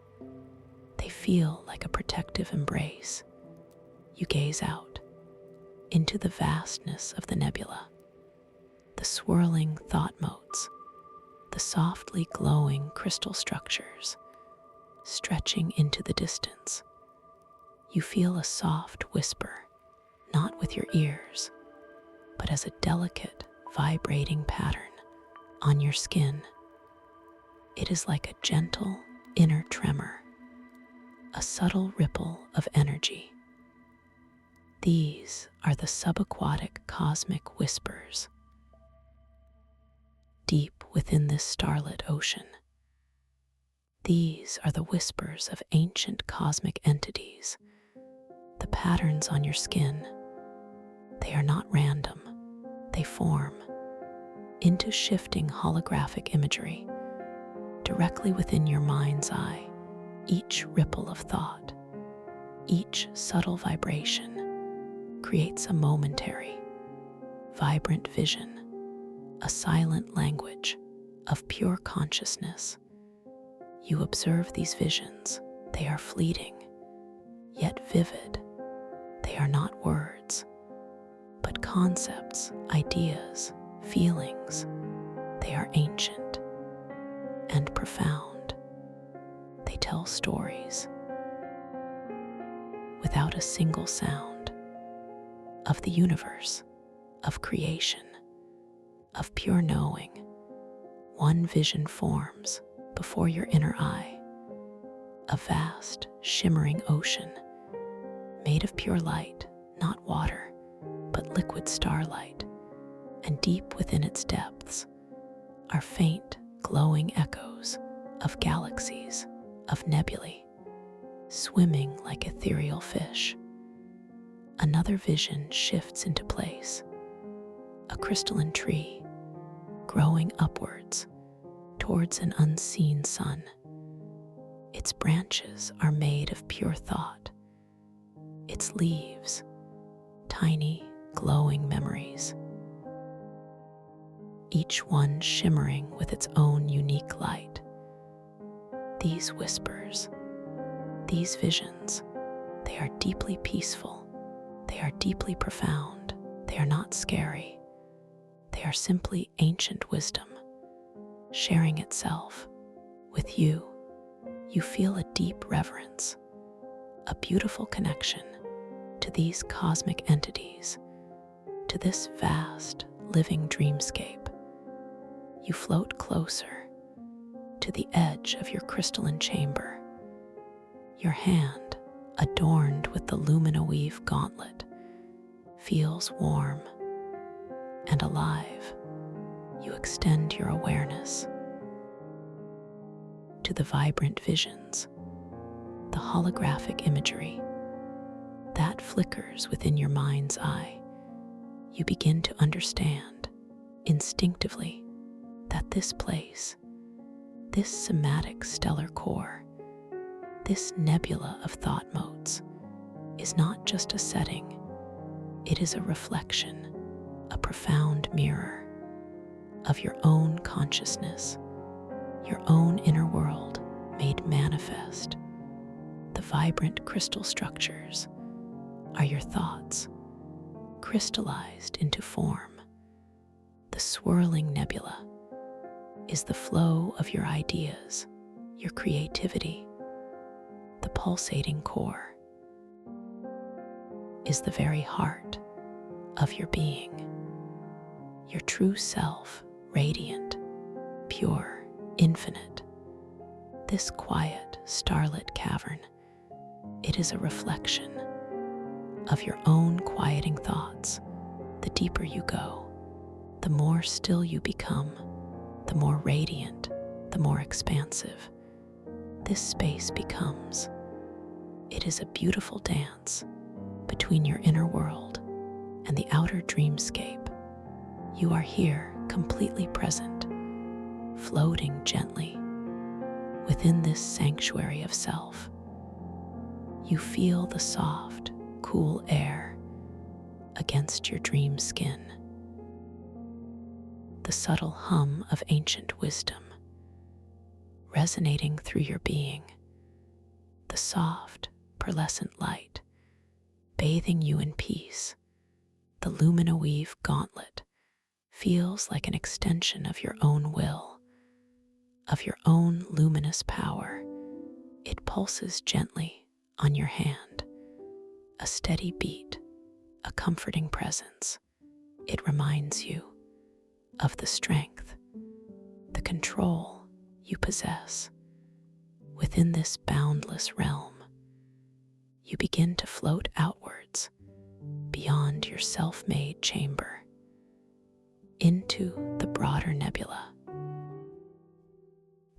[SPEAKER 1] they feel like a protective embrace. You gaze out into the vastness of the nebula, the swirling thought motes, the softly glowing crystal structures stretching into the distance. You feel a soft whisper, not with your ears, but as a delicate, vibrating pattern on your skin. It is like a gentle inner tremor, a subtle ripple of energy. These are the subaquatic cosmic whispers. Deep within this starlit ocean, these are the whispers of ancient cosmic entities. The patterns on your skin, they are not random. They form into shifting holographic imagery directly within your mind's eye. Each ripple of thought, each subtle vibration creates a momentary, vibrant vision, a silent language of pure consciousness. You observe these visions. They are fleeting, yet vivid. They are not words, but concepts, ideas, feelings. They are ancient and profound. They tell stories without a single sound of the universe, of creation, of pure knowing. One vision forms before your inner eye, a vast, shimmering ocean made of pure light, not water, but liquid starlight, and deep within its depths are faint, glowing echoes of galaxies, of nebulae, swimming like ethereal fish. Another vision shifts into place, a crystalline tree growing upwards towards an unseen sun. Its branches are made of pure thought, its leaves tiny, glowing memories, each one shimmering with its own unique light. These whispers, these visions, they are deeply peaceful, they are deeply profound, they are not scary, they are simply ancient wisdom sharing itself with you. You feel a deep reverence, a beautiful connection to these cosmic entities, to this vast, living dreamscape. You float closer to the edge of your crystalline chamber. Your hand, adorned with the lumino-weave gauntlet, feels warm and alive. You extend your awareness to the vibrant visions, the holographic imagery that flickers within your mind's eye. You begin to understand instinctively that this place, this somatic stellar core, this nebula of thought motes, is not just a setting, it is a reflection, a profound mirror of your own consciousness. your own inner world made manifest. The vibrant crystal structures are your thoughts, crystallized into form. The swirling nebula is the flow of your ideas, your creativity. The pulsating core is the very heart of your being, your true self, radiant, pure, infinite. This quiet, starlit cavern, it is a reflection of your own quieting thoughts. The deeper you go, the more still you become, the more radiant, the more expansive this space becomes. It is a beautiful dance between your inner world and the outer dreamscape. You are here, completely present, floating gently within this sanctuary of self. You feel the soft, cool air against your dream skin, the subtle hum of ancient wisdom resonating through your being, the soft, pearlescent light bathing you in peace. The luminoweave gauntlet feels like an extension of your own will, of your own luminous power. It pulses gently on your hand, a steady beat, a comforting presence. It reminds you of the strength, the control you possess. Within this boundless realm, you begin to float outwards, beyond your self-made chamber, into the broader nebula.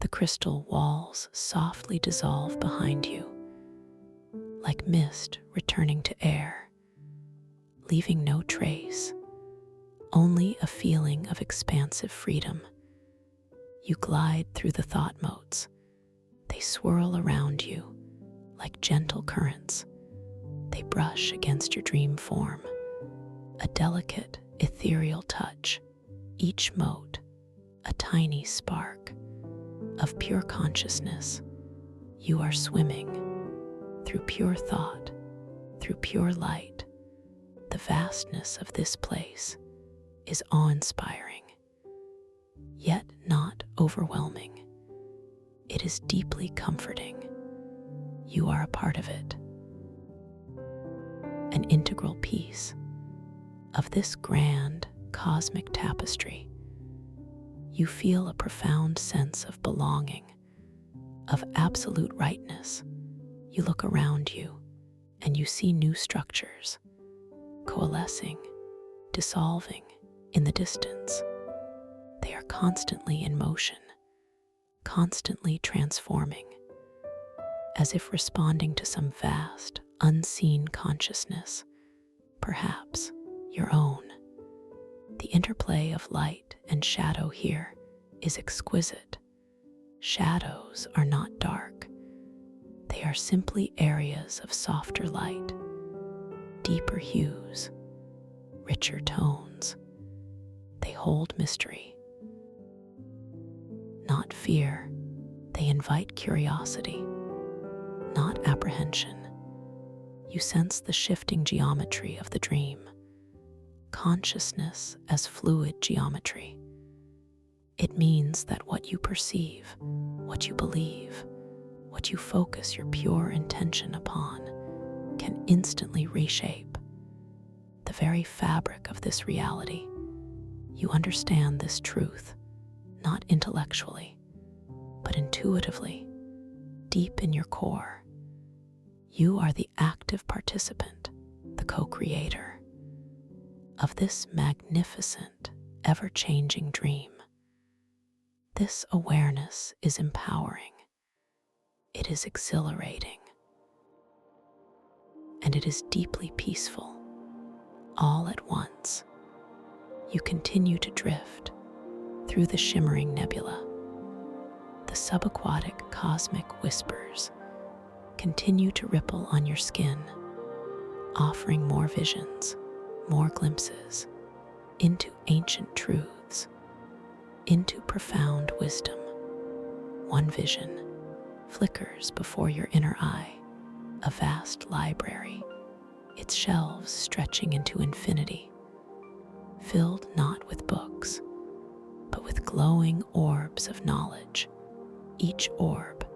[SPEAKER 1] The crystal walls softly dissolve behind you, like mist returning to air, leaving no trace, only a feeling of expansive freedom. You glide through the thought motes. They swirl around you like gentle currents. They brush against your dream form, a delicate, ethereal touch. Each mote, a tiny spark of pure consciousness. You are swimming through pure thought, through pure light. The vastness of this place is awe-inspiring, yet not overwhelming. It is deeply comforting. You are a part of it, an integral piece of this grand cosmic tapestry. You feel a profound sense of belonging, of absolute rightness. You look around you and you see new structures coalescing, dissolving in the distance. They are constantly in motion, constantly transforming, as if responding to some vast, unseen consciousness, perhaps your own. The interplay of light and shadow here is exquisite. Shadows are not dark. They are simply areas of softer light, deeper hues, richer tones. They hold mystery, not fear. They invite curiosity, not apprehension. You sense the shifting geometry of the dream, consciousness as fluid geometry. It means that what you perceive, what you believe, what you focus your pure intention upon can instantly reshape the very fabric of this reality. You understand this truth, not intellectually, but intuitively, deep in your core. You are the active participant, the co-creator of this magnificent, ever-changing dream. This awareness is empowering. It is exhilarating. And it is deeply peaceful. All at once, you continue to drift through the shimmering nebula. The subaquatic cosmic whispers continue to ripple on your skin, offering more visions, more glimpses into ancient truths, into profound wisdom. One vision flickers before your inner eye, a vast library, its shelves stretching into infinity, filled not with books, but with glowing orbs of knowledge, each orb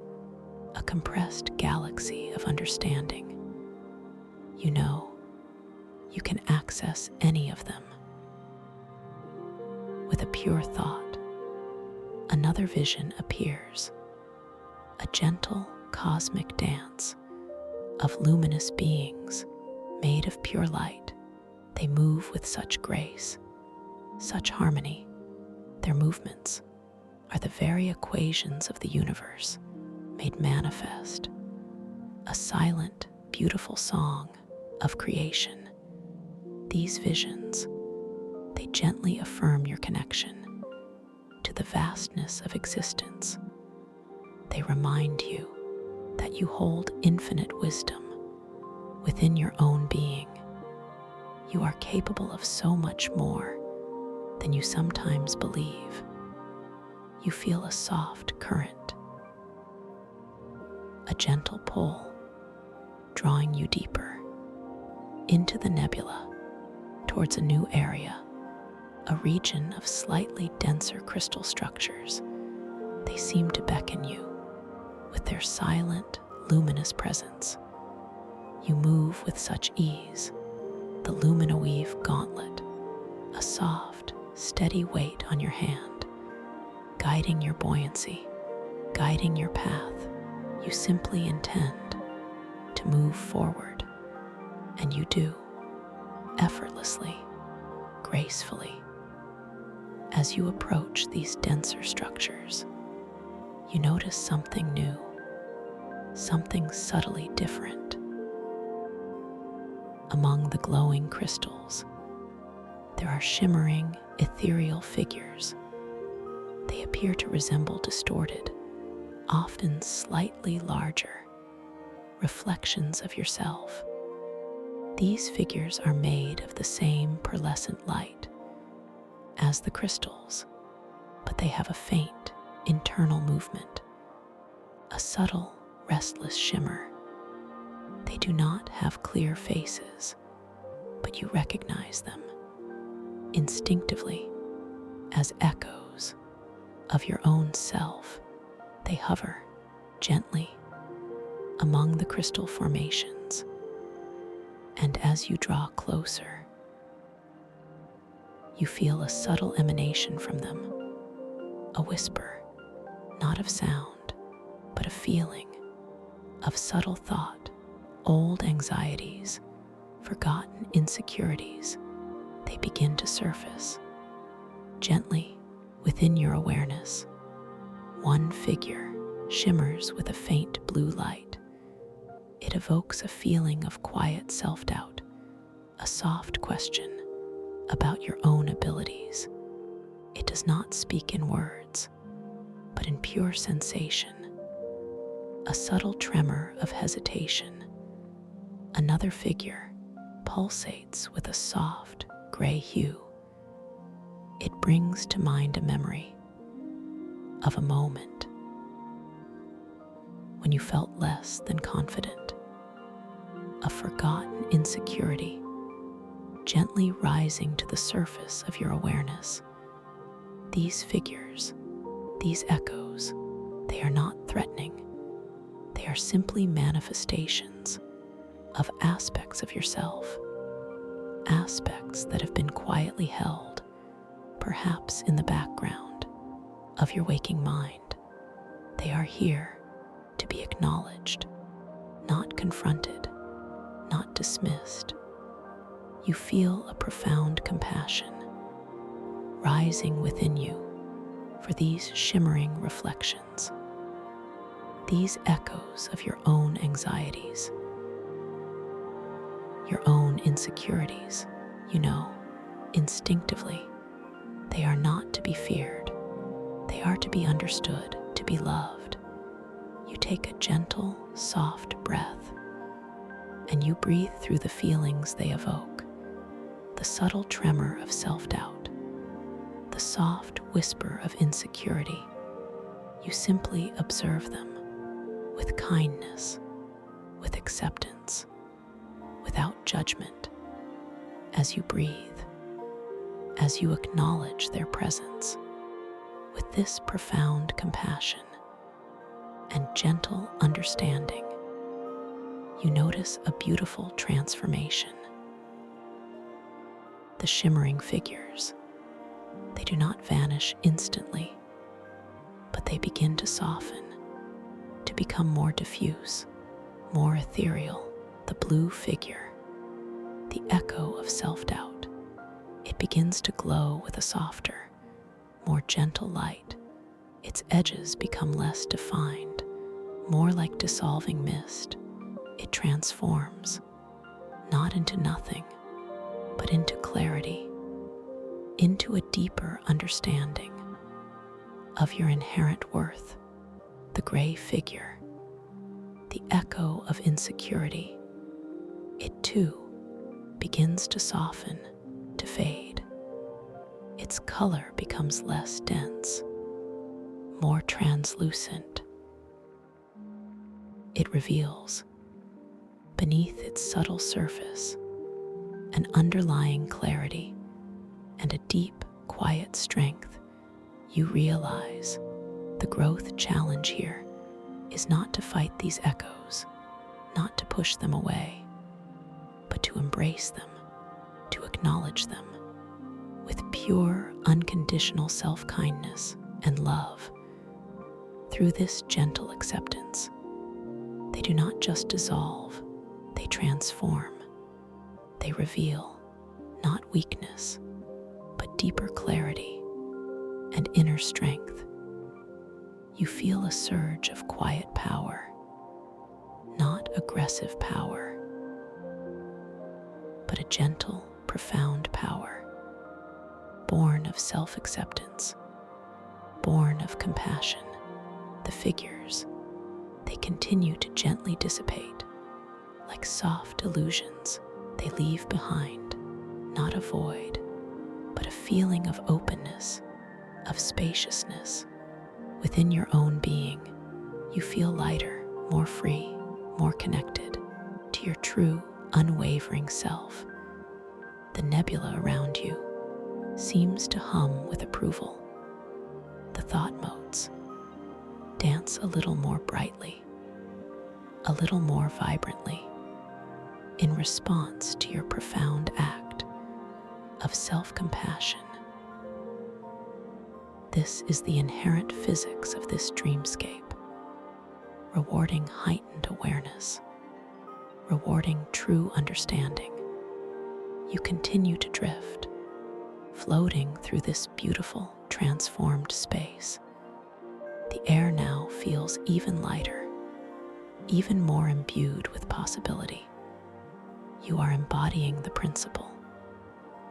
[SPEAKER 1] a compressed galaxy of understanding. You know, you can access any of them. With a pure thought, another vision appears, a gentle cosmic dance of luminous beings made of pure light. They move with such grace, such harmony. Their movements are the very equations of the universe made manifest, a silent, beautiful song of creation. These visions, they gently affirm your connection to the vastness of existence. They remind you that you hold infinite wisdom within your own being. You are capable of so much more than you sometimes believe. You feel a soft current, a gentle pull, drawing you deeper into the nebula, towards a new area, a region of slightly denser crystal structures. They seem to beckon you with their silent, luminous presence. You move with such ease, the luminoweave gauntlet, a soft, steady weight on your hand, guiding your buoyancy, guiding your path. You simply intend to move forward, and you do, effortlessly, gracefully. As you approach these denser structures, you notice something new, something subtly different. Among the glowing crystals, there are shimmering, ethereal figures. They appear to resemble distorted, often slightly larger, reflections of yourself. These figures are made of the same pearlescent light as the crystals, but they have a faint, internal movement, a subtle, restless shimmer. They do not have clear faces, but you recognize them instinctively as echoes of your own self. They hover gently among the crystal formations, and as you draw closer, you feel a subtle emanation from them, a whisper, not of sound, but a feeling of subtle thought, old anxieties, forgotten insecurities. They begin to surface gently within your awareness. One figure shimmers with a faint blue light. It evokes a feeling of quiet self-doubt, a soft question about your own abilities. It does not speak in words, but in pure sensation, a subtle tremor of hesitation. Another figure pulsates with a soft, gray hue. It brings to mind a memory of a moment when you felt less than confident, a forgotten insecurity gently rising to the surface of your awareness. These figures, these echoes, they are not threatening. They are simply manifestations of aspects of yourself, aspects that have been quietly held, perhaps in the background of your waking mind. They are here to be acknowledged, not confronted, not dismissed. You feel a profound compassion rising within you for these shimmering reflections, these echoes of your own anxieties, your own insecurities. You know, instinctively, they are not to be feared. They are to be understood, to be loved. You take a gentle, soft breath, and you breathe through the feelings they evoke, the subtle tremor of self-doubt, the soft whisper of insecurity. You simply observe them with kindness, with acceptance, without judgment, as you breathe, as you acknowledge their presence. With this profound compassion and gentle understanding, you notice a beautiful transformation. The shimmering figures, they do not vanish instantly, but they begin to soften, to become more diffuse, more ethereal. The blue figure, the echo of self-doubt, it begins to glow with a softer, more gentle light. Its edges become less defined, more like dissolving mist. It transforms, not into nothing, but into clarity, into a deeper understanding of your inherent worth. The gray figure, the echo of insecurity, it too begins to soften, to fade. Its color becomes less dense, more translucent. It reveals, beneath its subtle surface, an underlying clarity and a deep, quiet strength. You realize the growth challenge here is not to fight these echoes, not to push them away, but to embrace them, to acknowledge them with pure, unconditional self-kindness and love. Through this gentle acceptance, they do not just dissolve, they transform. They reveal not weakness, but deeper clarity and inner strength. You feel a surge of quiet power, not aggressive power, but a gentle, profound power, born of self-acceptance, born of compassion. The figures, they continue to gently dissipate, like soft illusions. They leave behind not a void, but a feeling of openness, of spaciousness. Within your own being, you feel lighter, more free, more connected to your true, unwavering self. The nebula around you seems to hum with approval. The thought motes dance a little more brightly, a little more vibrantly, in response to your profound act of self-compassion. This is the inherent physics of this dreamscape, rewarding heightened awareness, rewarding true understanding. You continue to drift, floating through this beautiful, transformed space. The air now feels even lighter, even more imbued with possibility. You are embodying the principle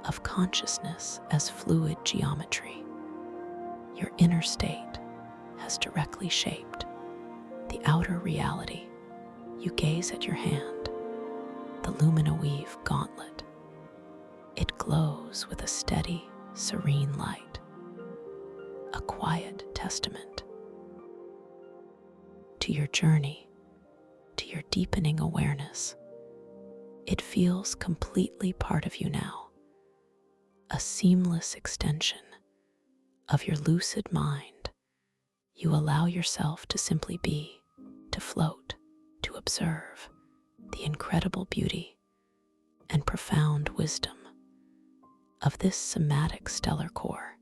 [SPEAKER 1] of consciousness as fluid geometry. Your inner state has directly shaped the outer reality. You gaze at your hand, the lumino-weave gauntlet. It glows with a steady, serene light, a quiet testament to your journey, to your deepening awareness. It feels completely part of you now, a seamless extension of your lucid mind. You allow yourself to simply be, to float, to observe the incredible beauty and profound wisdom of this somatic stellar core,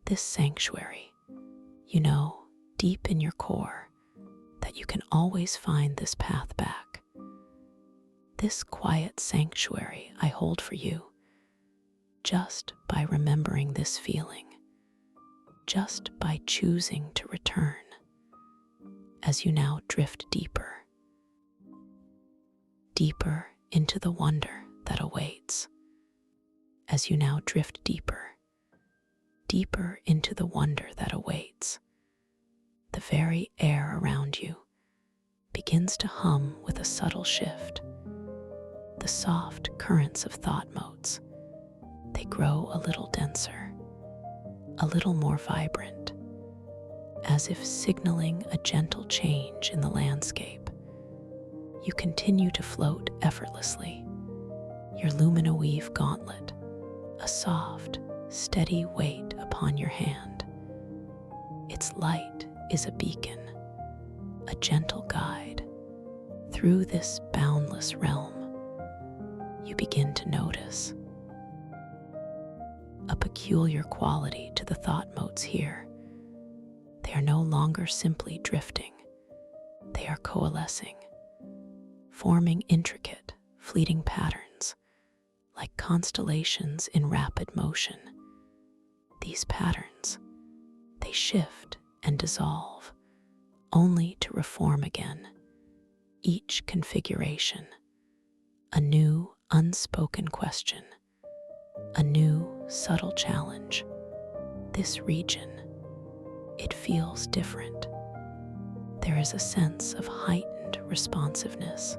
[SPEAKER 1] this sanctuary. You know, deep in your core, that you can always find this path back. This quiet sanctuary I hold for you, just by remembering this feeling, just by choosing to return, as you now drift deeper, deeper into the wonder that awaits. As you now drift deeper, deeper into the wonder that awaits, the very air around you begins to hum with a subtle shift. The soft currents of thought motes, they grow a little denser, a little more vibrant, as if signaling a gentle change in the landscape. You continue to float effortlessly, your lumina weave gauntlet, a soft, steady weight upon your hand. Its light is a beacon, a gentle guide. Through this boundless realm, you begin to notice a peculiar quality to the thought motes here. They are no longer simply drifting, they are coalescing, forming intricate, fleeting patterns, like constellations in rapid motion. These patterns, they shift and dissolve, only to reform again. Each configuration, a new unspoken question, a new subtle challenge. This region, it feels different. There is a sense of heightened responsiveness,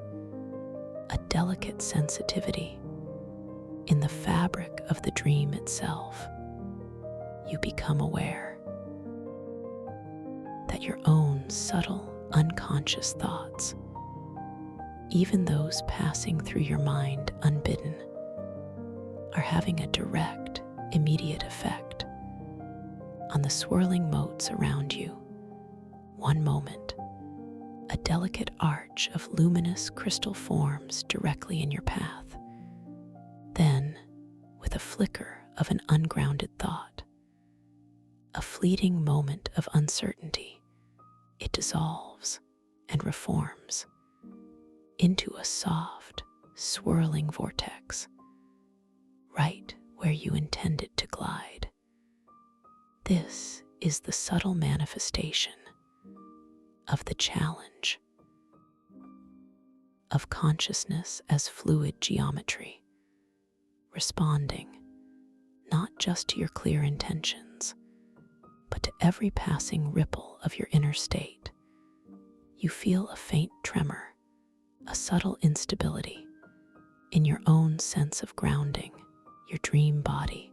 [SPEAKER 1] a delicate sensitivity. In the fabric of the dream itself, you become aware that your own subtle, unconscious thoughts, even those passing through your mind unbidden, are having a direct, immediate effect on the swirling motes around you. One moment, a delicate arch of luminous crystal forms directly in your path. Then, with a flicker of an ungrounded thought, a fleeting moment of uncertainty, it dissolves and reforms into a soft, swirling vortex, right where you intended to glide. This is the subtle manifestation of the challenge of consciousness as fluid geometry, responding not just to your clear intentions, but to every passing ripple of your inner state. You feel a faint tremor, a subtle instability in your own sense of grounding. Your dream body,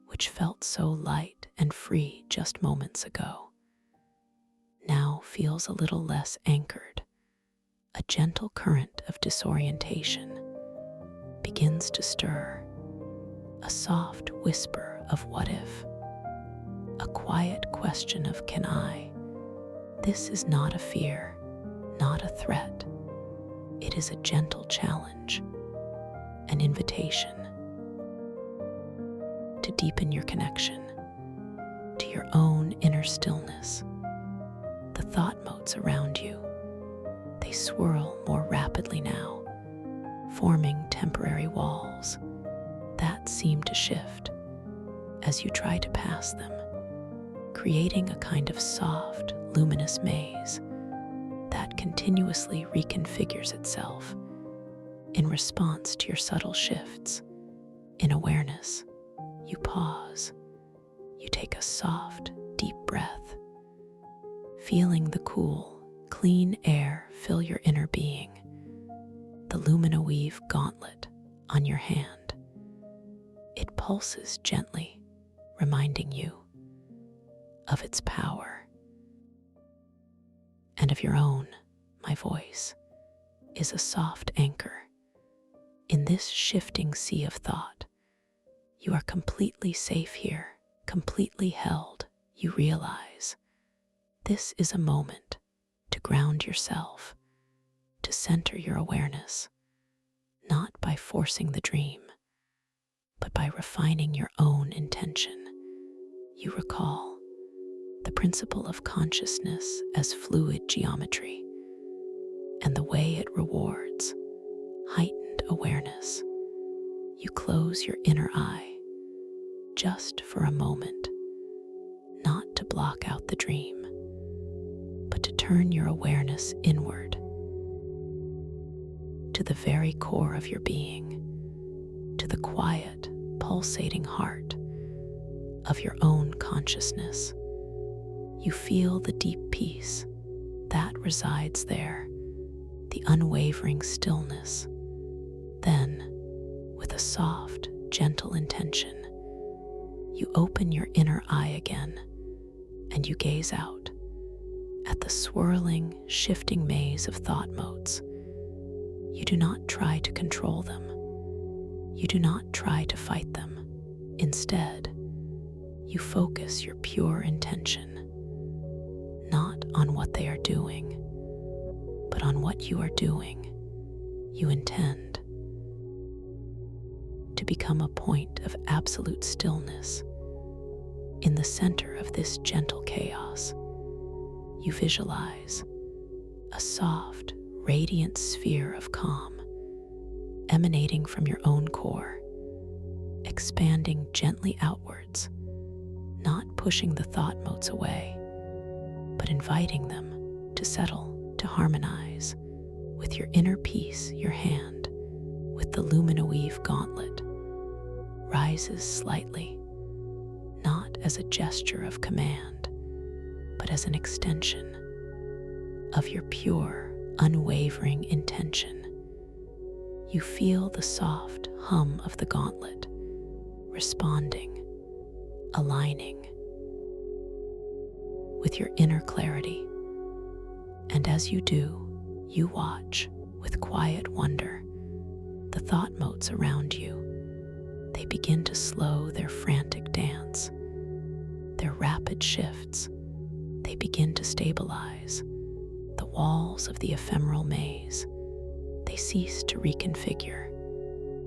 [SPEAKER 1] which felt so light and free just moments ago, now feels a little less anchored. A gentle current of disorientation begins to stir, a soft whisper of what if, a quiet question of can I. This is not a fear, not a threat. It is a gentle challenge, an invitation to deepen your connection to your own inner stillness. The thought motes around you, they swirl more rapidly now, forming temporary walls that seem to shift as you try to pass them, creating a kind of soft, luminous maze that continuously reconfigures itself in response to your subtle shifts. In awareness, you pause, you take a soft, deep breath, feeling the cool, clean air fill your inner being. The lumina weave gauntlet on your hand, it pulses gently, reminding you of its power and of your own. My voice is a soft anchor. In this shifting sea of thought, you are completely safe here, completely held. You realize this is a moment to ground yourself, to center your awareness, not by forcing the dream, but by refining your own intention. You recall the principle of consciousness as fluid geometry and the way it rewards heightened awareness. You close your inner eye just for a moment, not to block out the dream, but to turn your awareness inward to the very core of your being, to the quiet, pulsating heart of your own consciousness. You feel the deep peace that resides there, the unwavering stillness. Then, with a soft, gentle intention, you open your inner eye again, and you gaze out at the swirling, shifting maze of thought motes. You do not try to control them. You do not try to fight them. Instead, you focus your pure intention, not on what they are doing, but on what you are doing. You intend to become a point of absolute stillness. In the center of this gentle chaos, you visualize a soft, radiant sphere of calm emanating from your own core, expanding gently outwards, not pushing the thought motes away, but inviting them to settle, to harmonize with your inner peace. Your hand, with the luminoweave gauntlet, rises slightly, not as a gesture of command, but as an extension of your pure, unwavering intention. You feel the soft hum of the gauntlet, responding, aligning with your inner clarity. And as you do, you watch with quiet wonder the thought motes around you. They begin to slow their frantic dance, their rapid shifts. They begin to stabilize. The walls of the ephemeral maze, they cease to reconfigure.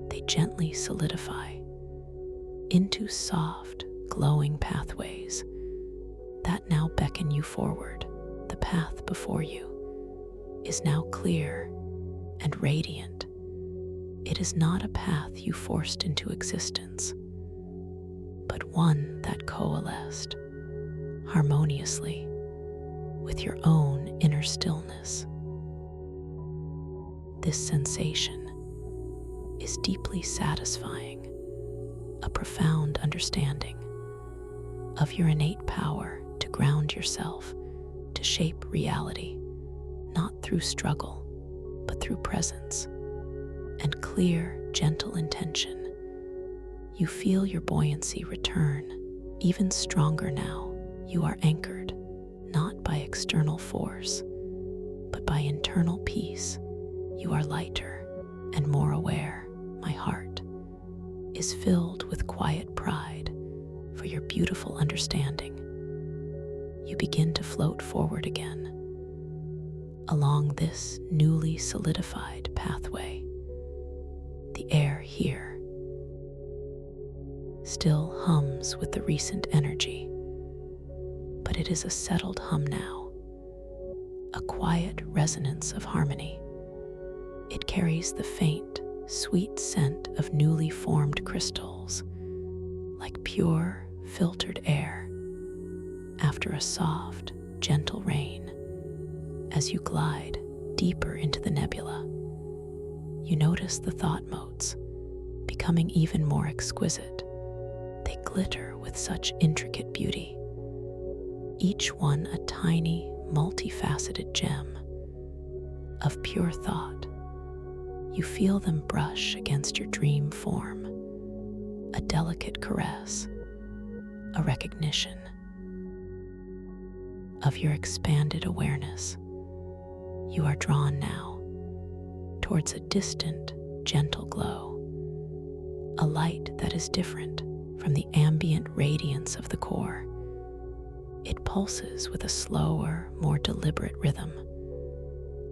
[SPEAKER 1] They gently solidify into soft, glowing pathways that now beckon you forward. The path before you is now clear and radiant. It is not a path you forced into existence, but one that coalesced harmoniously with your own inner stillness. This sensation is deeply satisfying, a profound understanding of your innate power to ground yourself, to shape reality, not through struggle, but through presence and clear, gentle intention. You feel your buoyancy return, even stronger now. You are anchored, not by external force, but by internal peace. You are lighter and more aware. My heart is filled with quiet pride for your beautiful understanding. You begin to float forward again along this newly solidified pathway. The air here still hums with the recent energy, but it is a settled hum now, a quiet resonance of harmony. It carries the faint, sweet scent of newly formed crystals, like pure, filtered air after a soft, gentle rain. As you glide deeper into the nebula, you notice the thought motes becoming even more exquisite. They glitter with such intricate beauty, each one a tiny, multifaceted gem of pure thought. You feel them brush against your dream form, a delicate caress, a recognition of your expanded awareness. You are drawn now towards a distant, gentle glow, a light that is different from the ambient radiance of the core. It pulses with a slower, more deliberate rhythm,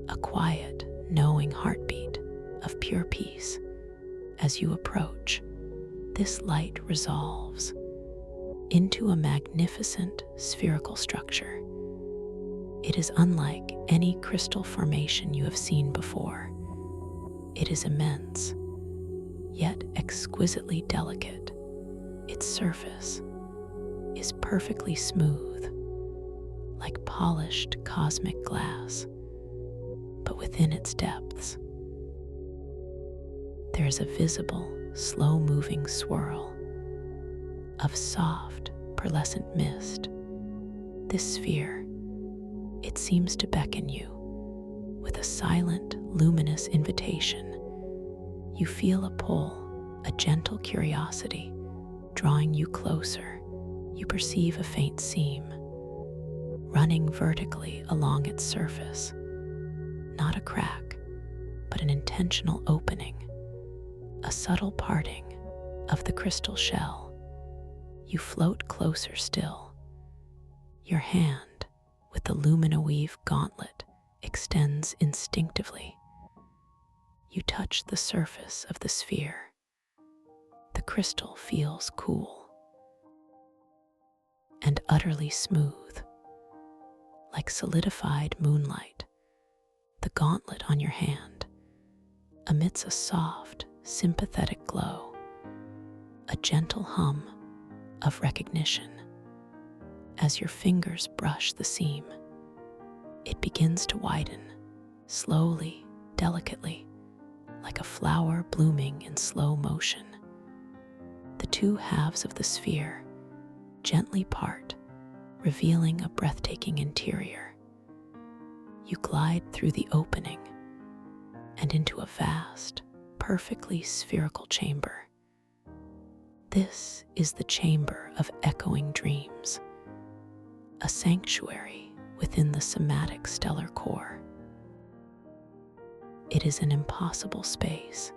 [SPEAKER 1] a quiet, knowing heartbeat of pure peace. As you approach, this light resolves into a magnificent spherical structure. It is unlike any crystal formation you have seen before. It is immense, yet exquisitely delicate. Its surface is perfectly smooth, like polished cosmic glass, but within its depths, there is a visible, slow-moving swirl of soft, pearlescent mist. This sphere, it seems to beckon you with a silent, luminous invitation. You feel a pull, a gentle curiosity drawing you closer. You perceive a faint seam, running vertically along its surface. Not a crack, but an intentional opening, a subtle parting of the crystal shell. You float closer still. Your hand, with the luminoweave gauntlet, extends instinctively. You touch the surface of the sphere. The crystal feels cool and utterly smooth, like solidified moonlight. The gauntlet on your hand emits a soft, sympathetic glow, a gentle hum of recognition. As your fingers brush the seam, it begins to widen, slowly, delicately, like a flower blooming in slow motion. The two halves of the sphere gently part, revealing a breathtaking interior. You glide through the opening and into a vast, perfectly spherical chamber. This is the chamber of echoing dreams, a sanctuary within the somatic stellar core. It is an impossible space,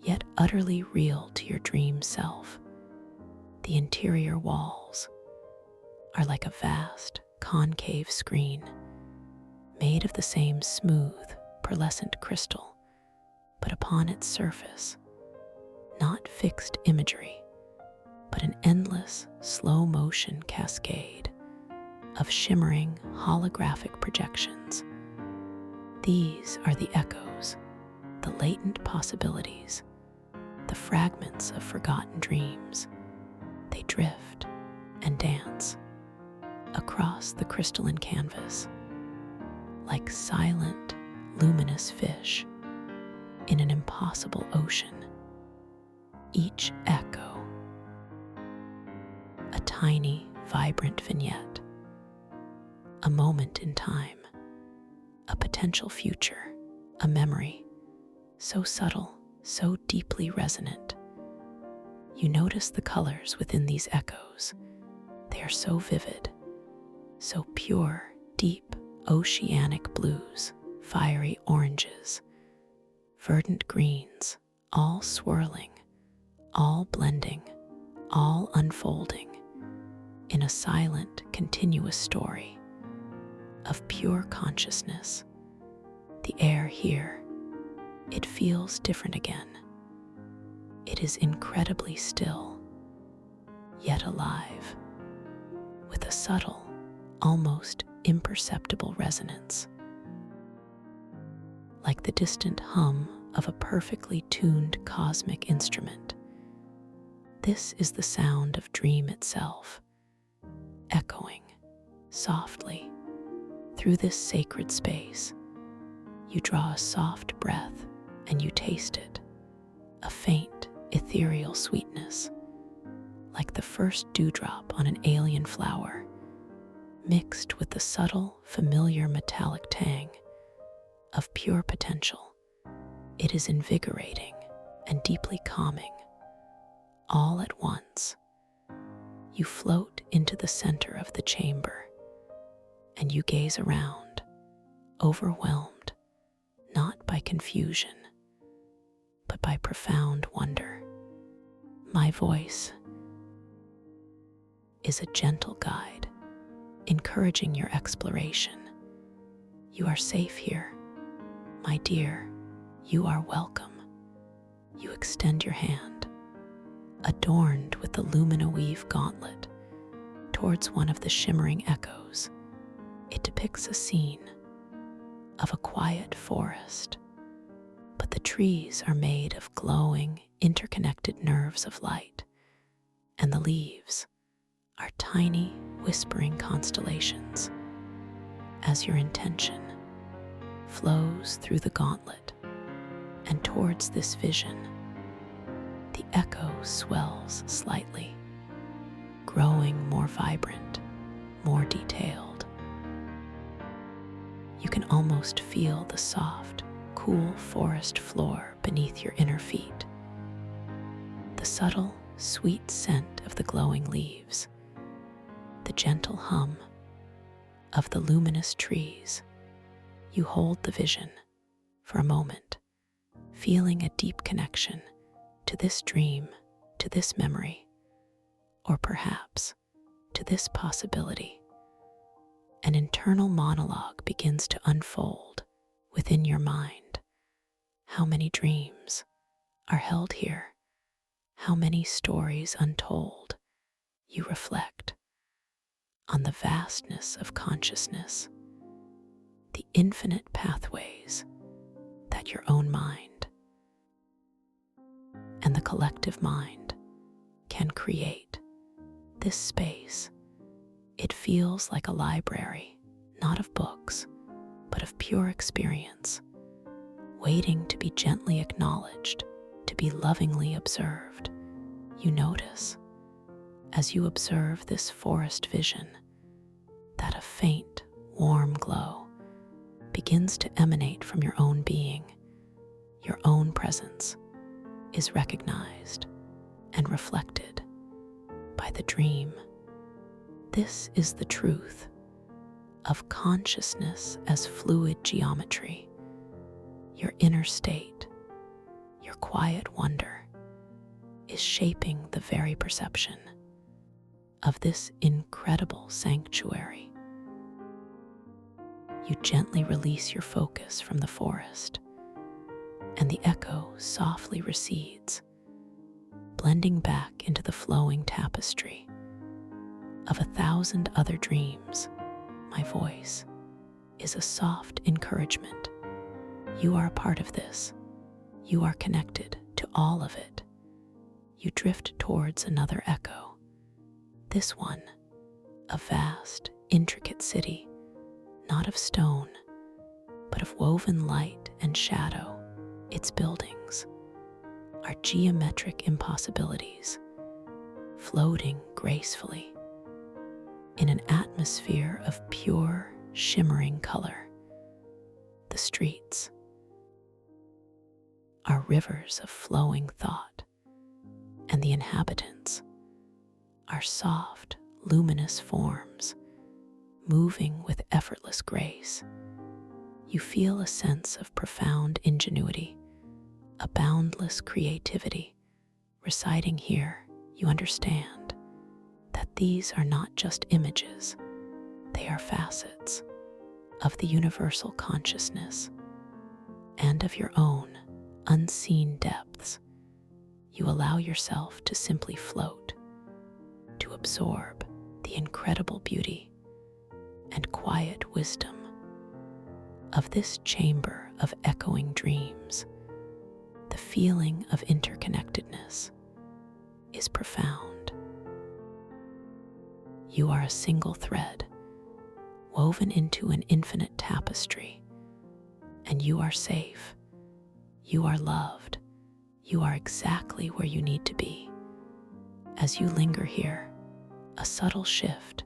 [SPEAKER 1] yet utterly real to your dream self. The interior walls are like a vast, concave screen, made of the same smooth, pearlescent crystal, but upon its surface, not fixed imagery, but an endless, slow-motion cascade of shimmering, holographic projections. These are the echoes, the latent possibilities, the fragments of forgotten dreams. They drift and dance across the crystalline canvas, like silent, luminous fish in an impossible ocean. Each echo, a tiny, vibrant vignette, a moment in time, a potential future, a memory, so subtle, so deeply resonant. You notice the colors within these echoes. They are so vivid, so pure, deep, oceanic blues, fiery oranges, verdant greens, all swirling, all blending, all unfolding in a silent, continuous story of pure consciousness. The air here, it feels different again. It is incredibly still, yet alive, with a subtle, almost imperceptible resonance, like the distant hum of a perfectly tuned cosmic instrument. This is the sound of dream itself, echoing softly through this sacred space. You draw a soft breath and you taste it, a faint, ethereal sweetness, like the first dewdrop on an alien flower, mixed with the subtle, familiar metallic tang of pure potential. It is invigorating and deeply calming, all at once. You float into the center of the chamber, and you gaze around, overwhelmed, not by confusion, but by profound wonder. My voice is a gentle guide, encouraging your exploration. You are safe here, my dear. You are welcome. You extend your hand, adorned with the luminoweave gauntlet, towards one of the shimmering echoes. It depicts a scene of a quiet forest, but the trees are made of glowing, interconnected nerves of light, and the leaves are tiny, whispering constellations. As your intention flows through the gauntlet and towards this vision, the echo swells slightly, growing more vibrant, more detailed. You can almost feel the soft, cool forest floor beneath your inner feet, the subtle, sweet scent of the glowing leaves, the gentle hum of the luminous trees. You hold the vision for a moment, feeling a deep connection to this dream, to this memory, or perhaps to this possibility. An internal monologue begins to unfold within your mind. How many dreams are held here? How many stories untold? You reflect on the vastness of consciousness, the infinite pathways that your own mind and the collective mind can create. This space, it feels like a library, not of books, but of pure experience, waiting to be gently acknowledged, to be lovingly observed. You notice, as you observe this forest vision, that a faint, warm glow begins to emanate from your own being. Your own presence is recognized and reflected by the dream. This is the truth of consciousness as fluid geometry. Your inner state, your quiet wonder, is shaping the very perception of this incredible sanctuary. You gently release your focus from the forest, and the echo softly recedes, blending back into the flowing tapestry of 1,000 other dreams. My voice is a soft encouragement. You are a part of this. You are connected to all of it. You drift towards another echo. This one, a vast, intricate city, not of stone, but of woven light and shadow. Its buildings are geometric impossibilities, floating gracefully in an atmosphere of pure, shimmering color. The streets are rivers of flowing thought, and the inhabitants are soft, luminous forms, moving with effortless grace. You feel a sense of profound ingenuity, a boundless creativity residing here. You understand that these are not just images, they are facets of the universal consciousness and of your own unseen depths. You allow yourself to simply float, to absorb the incredible beauty and quiet wisdom of this chamber of echoing dreams. The feeling of interconnectedness is profound. You are a single thread woven into an infinite tapestry, and you are safe. You are loved. You are exactly where you need to be. As you linger here, a subtle shift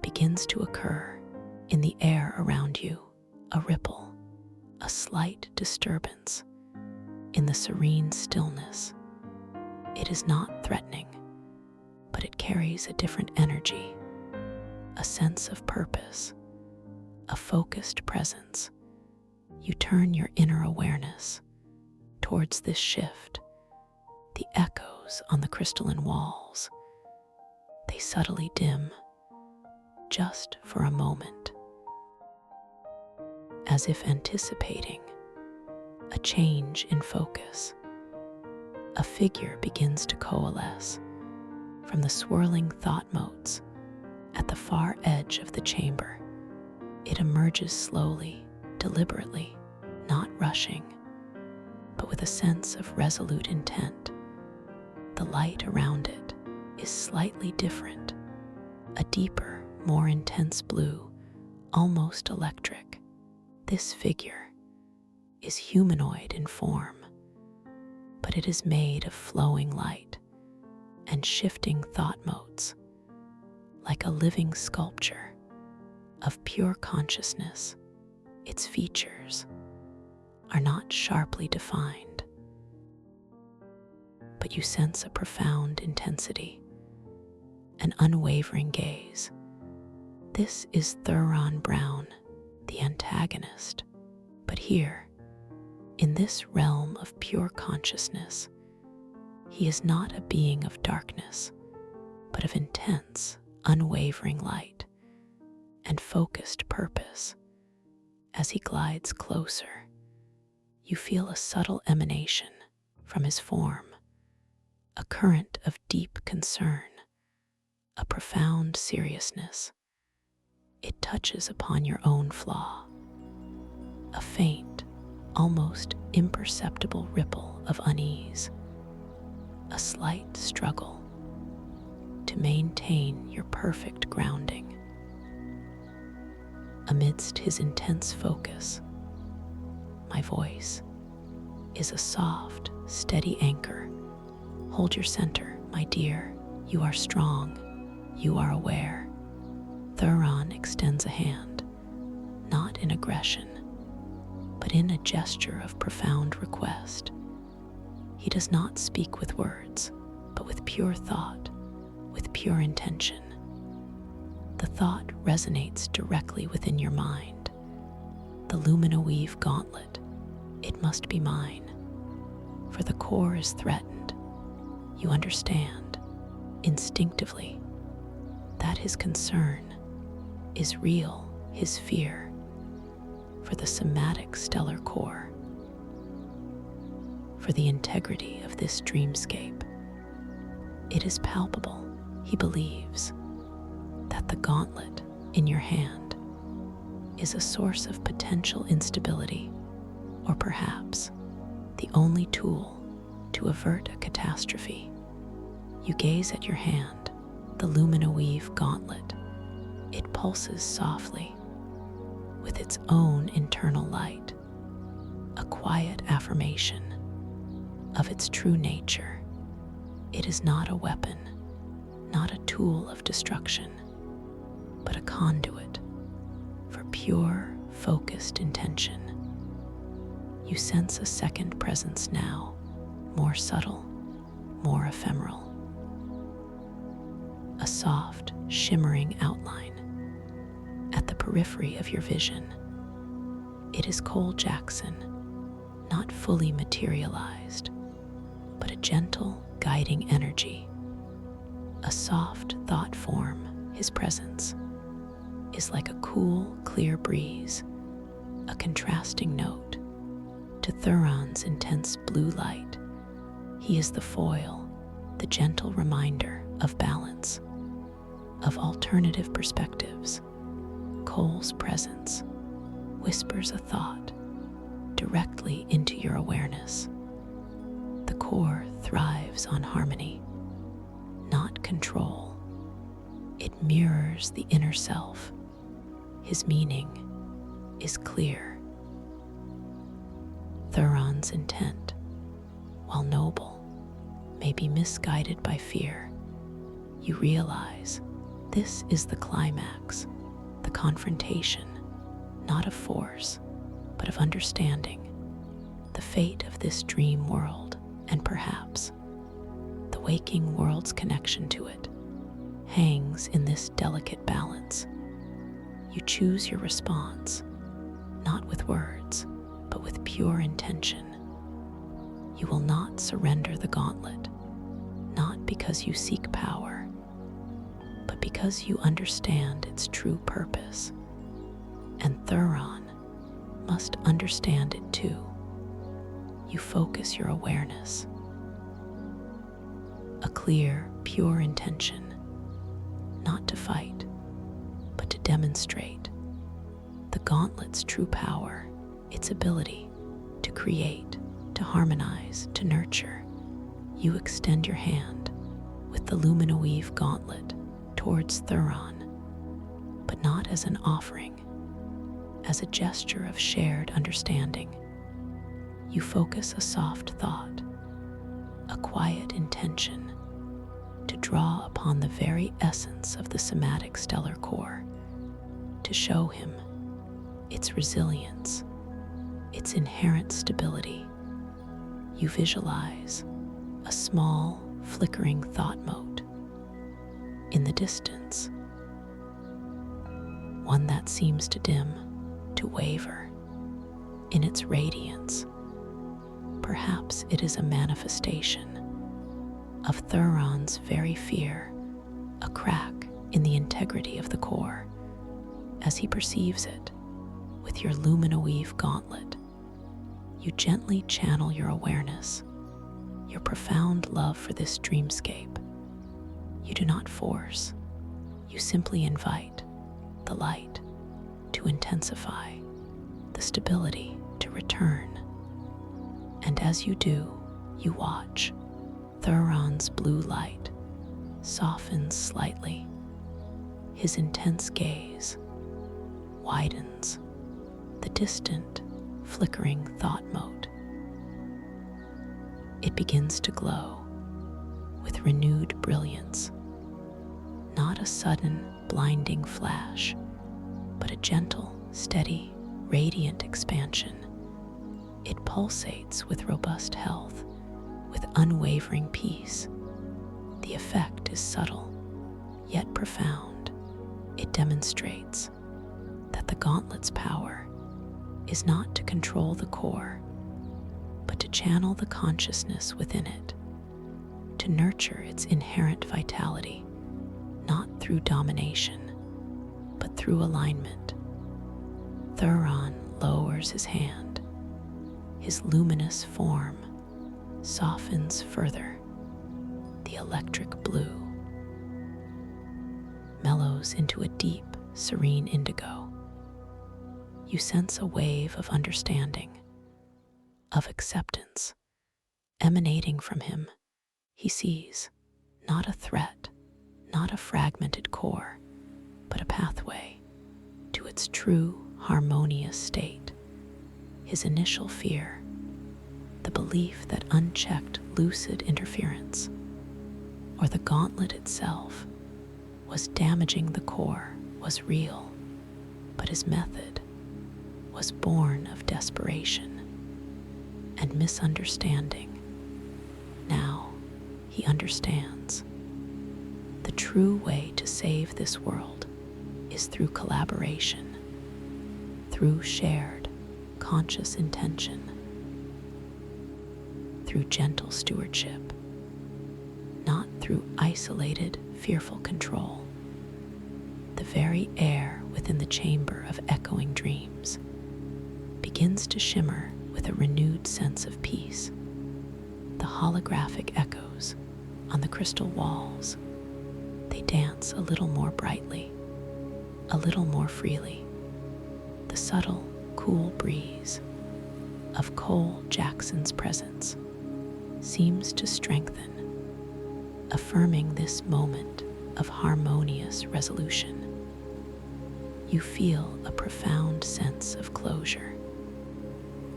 [SPEAKER 1] begins to occur in the air around you, a ripple, a slight disturbance in the serene stillness. It is not threatening, but it carries a different energy, a sense of purpose, a focused presence. You turn your inner awareness towards this shift. The echoes on the crystalline walls, they subtly dim, just for a moment, as if anticipating a change in focus. A figure begins to coalesce from the swirling thought motes at the far edge of the chamber. It emerges slowly, deliberately, not rushing, but with a sense of resolute intent. The light around it is slightly different, a deeper, more intense blue, almost electric. This figure is humanoid in form, but it is made of flowing light and shifting thought motes, like a living sculpture of pure consciousness. Its features are not sharply defined, but you sense a profound intensity, an unwavering gaze. This is Thuron Brown, the antagonist. But here, in this realm of pure consciousness, he is not a being of darkness, but of intense, unwavering light and focused purpose. As he glides closer, you feel a subtle emanation from his form, a current of deep concern, a profound seriousness. It touches upon your own flaw, a faint, almost imperceptible ripple of unease, a slight struggle to maintain your perfect grounding. Amidst his intense focus, my voice is a soft, steady anchor. Hold your center, my dear. You are strong. You are aware. Thuron extends a hand, not in aggression, but in a gesture of profound request. He does not speak with words, but with pure thought, with pure intention. The thought resonates directly within your mind. The Lumina Weave gauntlet, it must be mine. For the core is threatened. You understand, instinctively, that his concern is real, his fear, for the somatic stellar core, for the integrity of this dreamscape. It is palpable, he believes, that the gauntlet in your hand is a source of potential instability, or perhaps the only tool to avert a catastrophe. You gaze at your hand, the Lumina Weave gauntlet. It pulses softly with its own internal light, a quiet affirmation of its true nature. It is not a weapon, not a tool of destruction, but a conduit for pure, focused intention. You sense a second presence now, more subtle, more ephemeral. A soft, shimmering outline at the periphery of your vision. It is Cole Jackson, not fully materialized, but a gentle, guiding energy, a soft thought form. His presence is like a cool, clear breeze, a contrasting note to Thuron's intense blue light. He is the foil, the gentle reminder of balance, of alternative perspectives. Cole's presence whispers a thought directly into your awareness. The core thrives on harmony, not control. It mirrors the inner self. His meaning is clear. Thuron's intent, while noble, may be misguided by fear. You realize this is the climax, the confrontation, not of force, but of understanding, the fate of this dream world, and perhaps the waking world's connection to it, hangs in this delicate balance. You choose your response, not with words, but with pure intention. You will not surrender the gauntlet, not because you seek power, but because you understand its true purpose. And Thuron must understand it too. You focus your awareness. A clear, pure intention, not to fight, but to demonstrate the gauntlet's true power, its ability to create, to harmonize, to nurture. You extend your hand with the Lumina Weave gauntlet towards Thuron, but not as an offering, as a gesture of shared understanding. You focus a soft thought, a quiet intention to draw upon the very essence of the somatic stellar core, to show him its resilience, its inherent stability. You visualize a small, flickering thought mote. In the distance, one that seems to dim, to waver in its radiance. Perhaps it is a manifestation of Thuron's very fear, a crack in the integrity of the core. As he perceives it, with your luminoweave gauntlet, you gently channel your awareness, your profound love for this dreamscape. You do not force, you simply invite the light to intensify, the stability to return. And as you do, you watch Thuron's blue light softens slightly. His intense gaze widens, the distant, flickering thought mote. It begins to glow with renewed brilliance, not a sudden, blinding flash, but a gentle, steady, radiant expansion. It pulsates with robust health, with unwavering peace. The effect is subtle, yet profound. It demonstrates that the gauntlet's power is not to control the core, but to channel the consciousness within it, to nurture its inherent vitality, not through domination, but through alignment. Thuron lowers his hand. His luminous form softens further. The electric blue mellows into a deep, serene indigo. You sense a wave of understanding, of acceptance, emanating from him. He sees not a threat, not a fragmented core, but a pathway to its true, harmonious state. His initial fear, the belief that unchecked lucid interference, or the gauntlet itself, was damaging the core, was real, but his method was born of desperation and misunderstanding. Now he understands. The true way to save this world is through collaboration, through shared, conscious intention, through gentle stewardship, not through isolated, fearful control. The very air within the chamber of echoing dreams begins to shimmer with a renewed sense of peace. The holographic echoes on the crystal walls, they dance a little more brightly, a little more freely. The subtle, cool breeze of Cole Jackson's presence seems to strengthen, affirming this moment of harmonious resolution. You feel a profound sense of closure.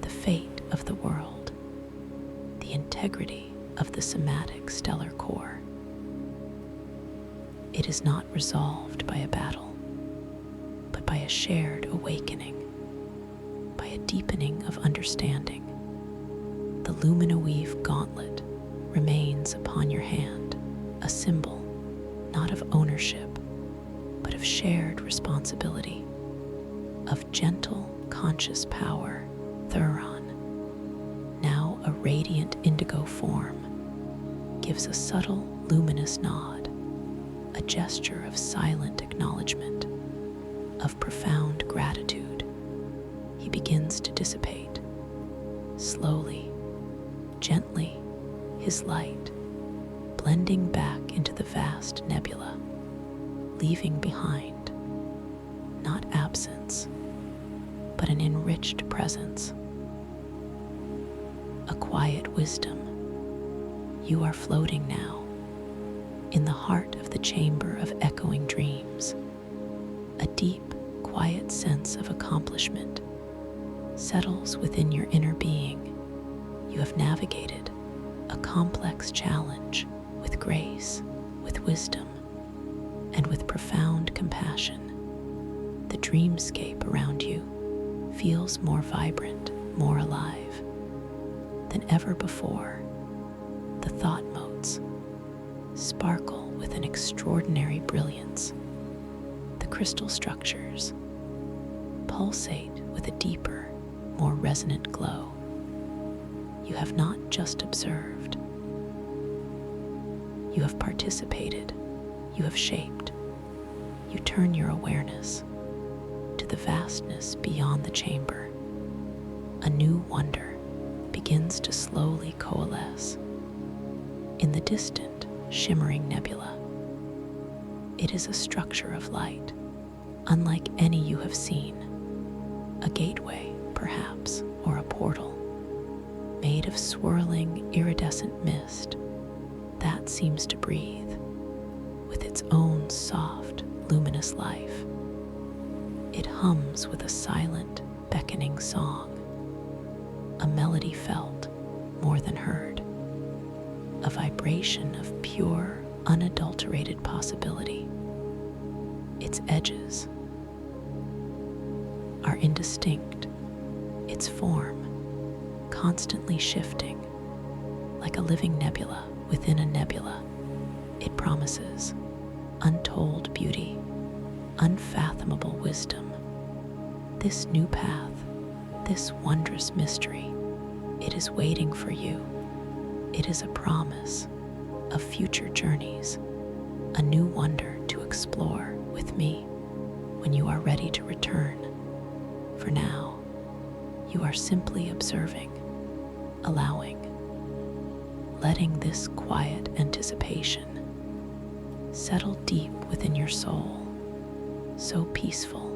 [SPEAKER 1] The fate of the world, the integrity of the somatic stellar core. It is not resolved by a battle, but by a shared awakening, by a deepening of understanding. The luminoweave gauntlet remains upon your hand, a symbol not of ownership, but of shared responsibility, of gentle, conscious power. Thuron, now a radiant indigo form, gives a subtle, luminous nod, a gesture of silent acknowledgement, of profound gratitude. He begins to dissipate, slowly, gently, his light blending back into the vast nebula, leaving behind not absence, but an enriched presence, a quiet wisdom. You are floating now in the heart of the chamber of echoing dreams. A deep, quiet sense of accomplishment settles within your inner being. You have navigated a complex challenge with grace, with wisdom, and with profound compassion. The dreamscape around you feels more vibrant, more alive than ever before. The thought motes sparkle with an extraordinary brilliance. The crystal structures pulsate with a deeper, more resonant glow. You have not just observed. You have participated. You have shaped. You turn your awareness to the vastness beyond the chamber. A new wonder begins to slowly coalesce in the distant, shimmering nebula. It is a structure of light, unlike any you have seen. A gateway, perhaps, or a portal, made of swirling, iridescent mist that seems to breathe with its own soft, luminous life. It hums with a silent, beckoning song, a melody felt more than heard, a vibration of pure, unadulterated possibility. Its edges are indistinct, its form constantly shifting, like a living nebula within a nebula. It promises untold beauty, unfathomable wisdom. This new path, this wondrous mystery, it is waiting for you. It is a promise of future journeys, a new wonder to explore with me when you are ready to return. For now, you are simply observing, allowing, letting this quiet anticipation settle deep within your soul, so peaceful,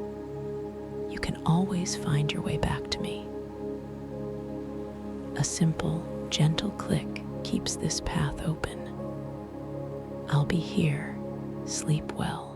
[SPEAKER 1] you can always find your way back to me. A simple, gentle click keeps this path open. I'll be here. Sleep well.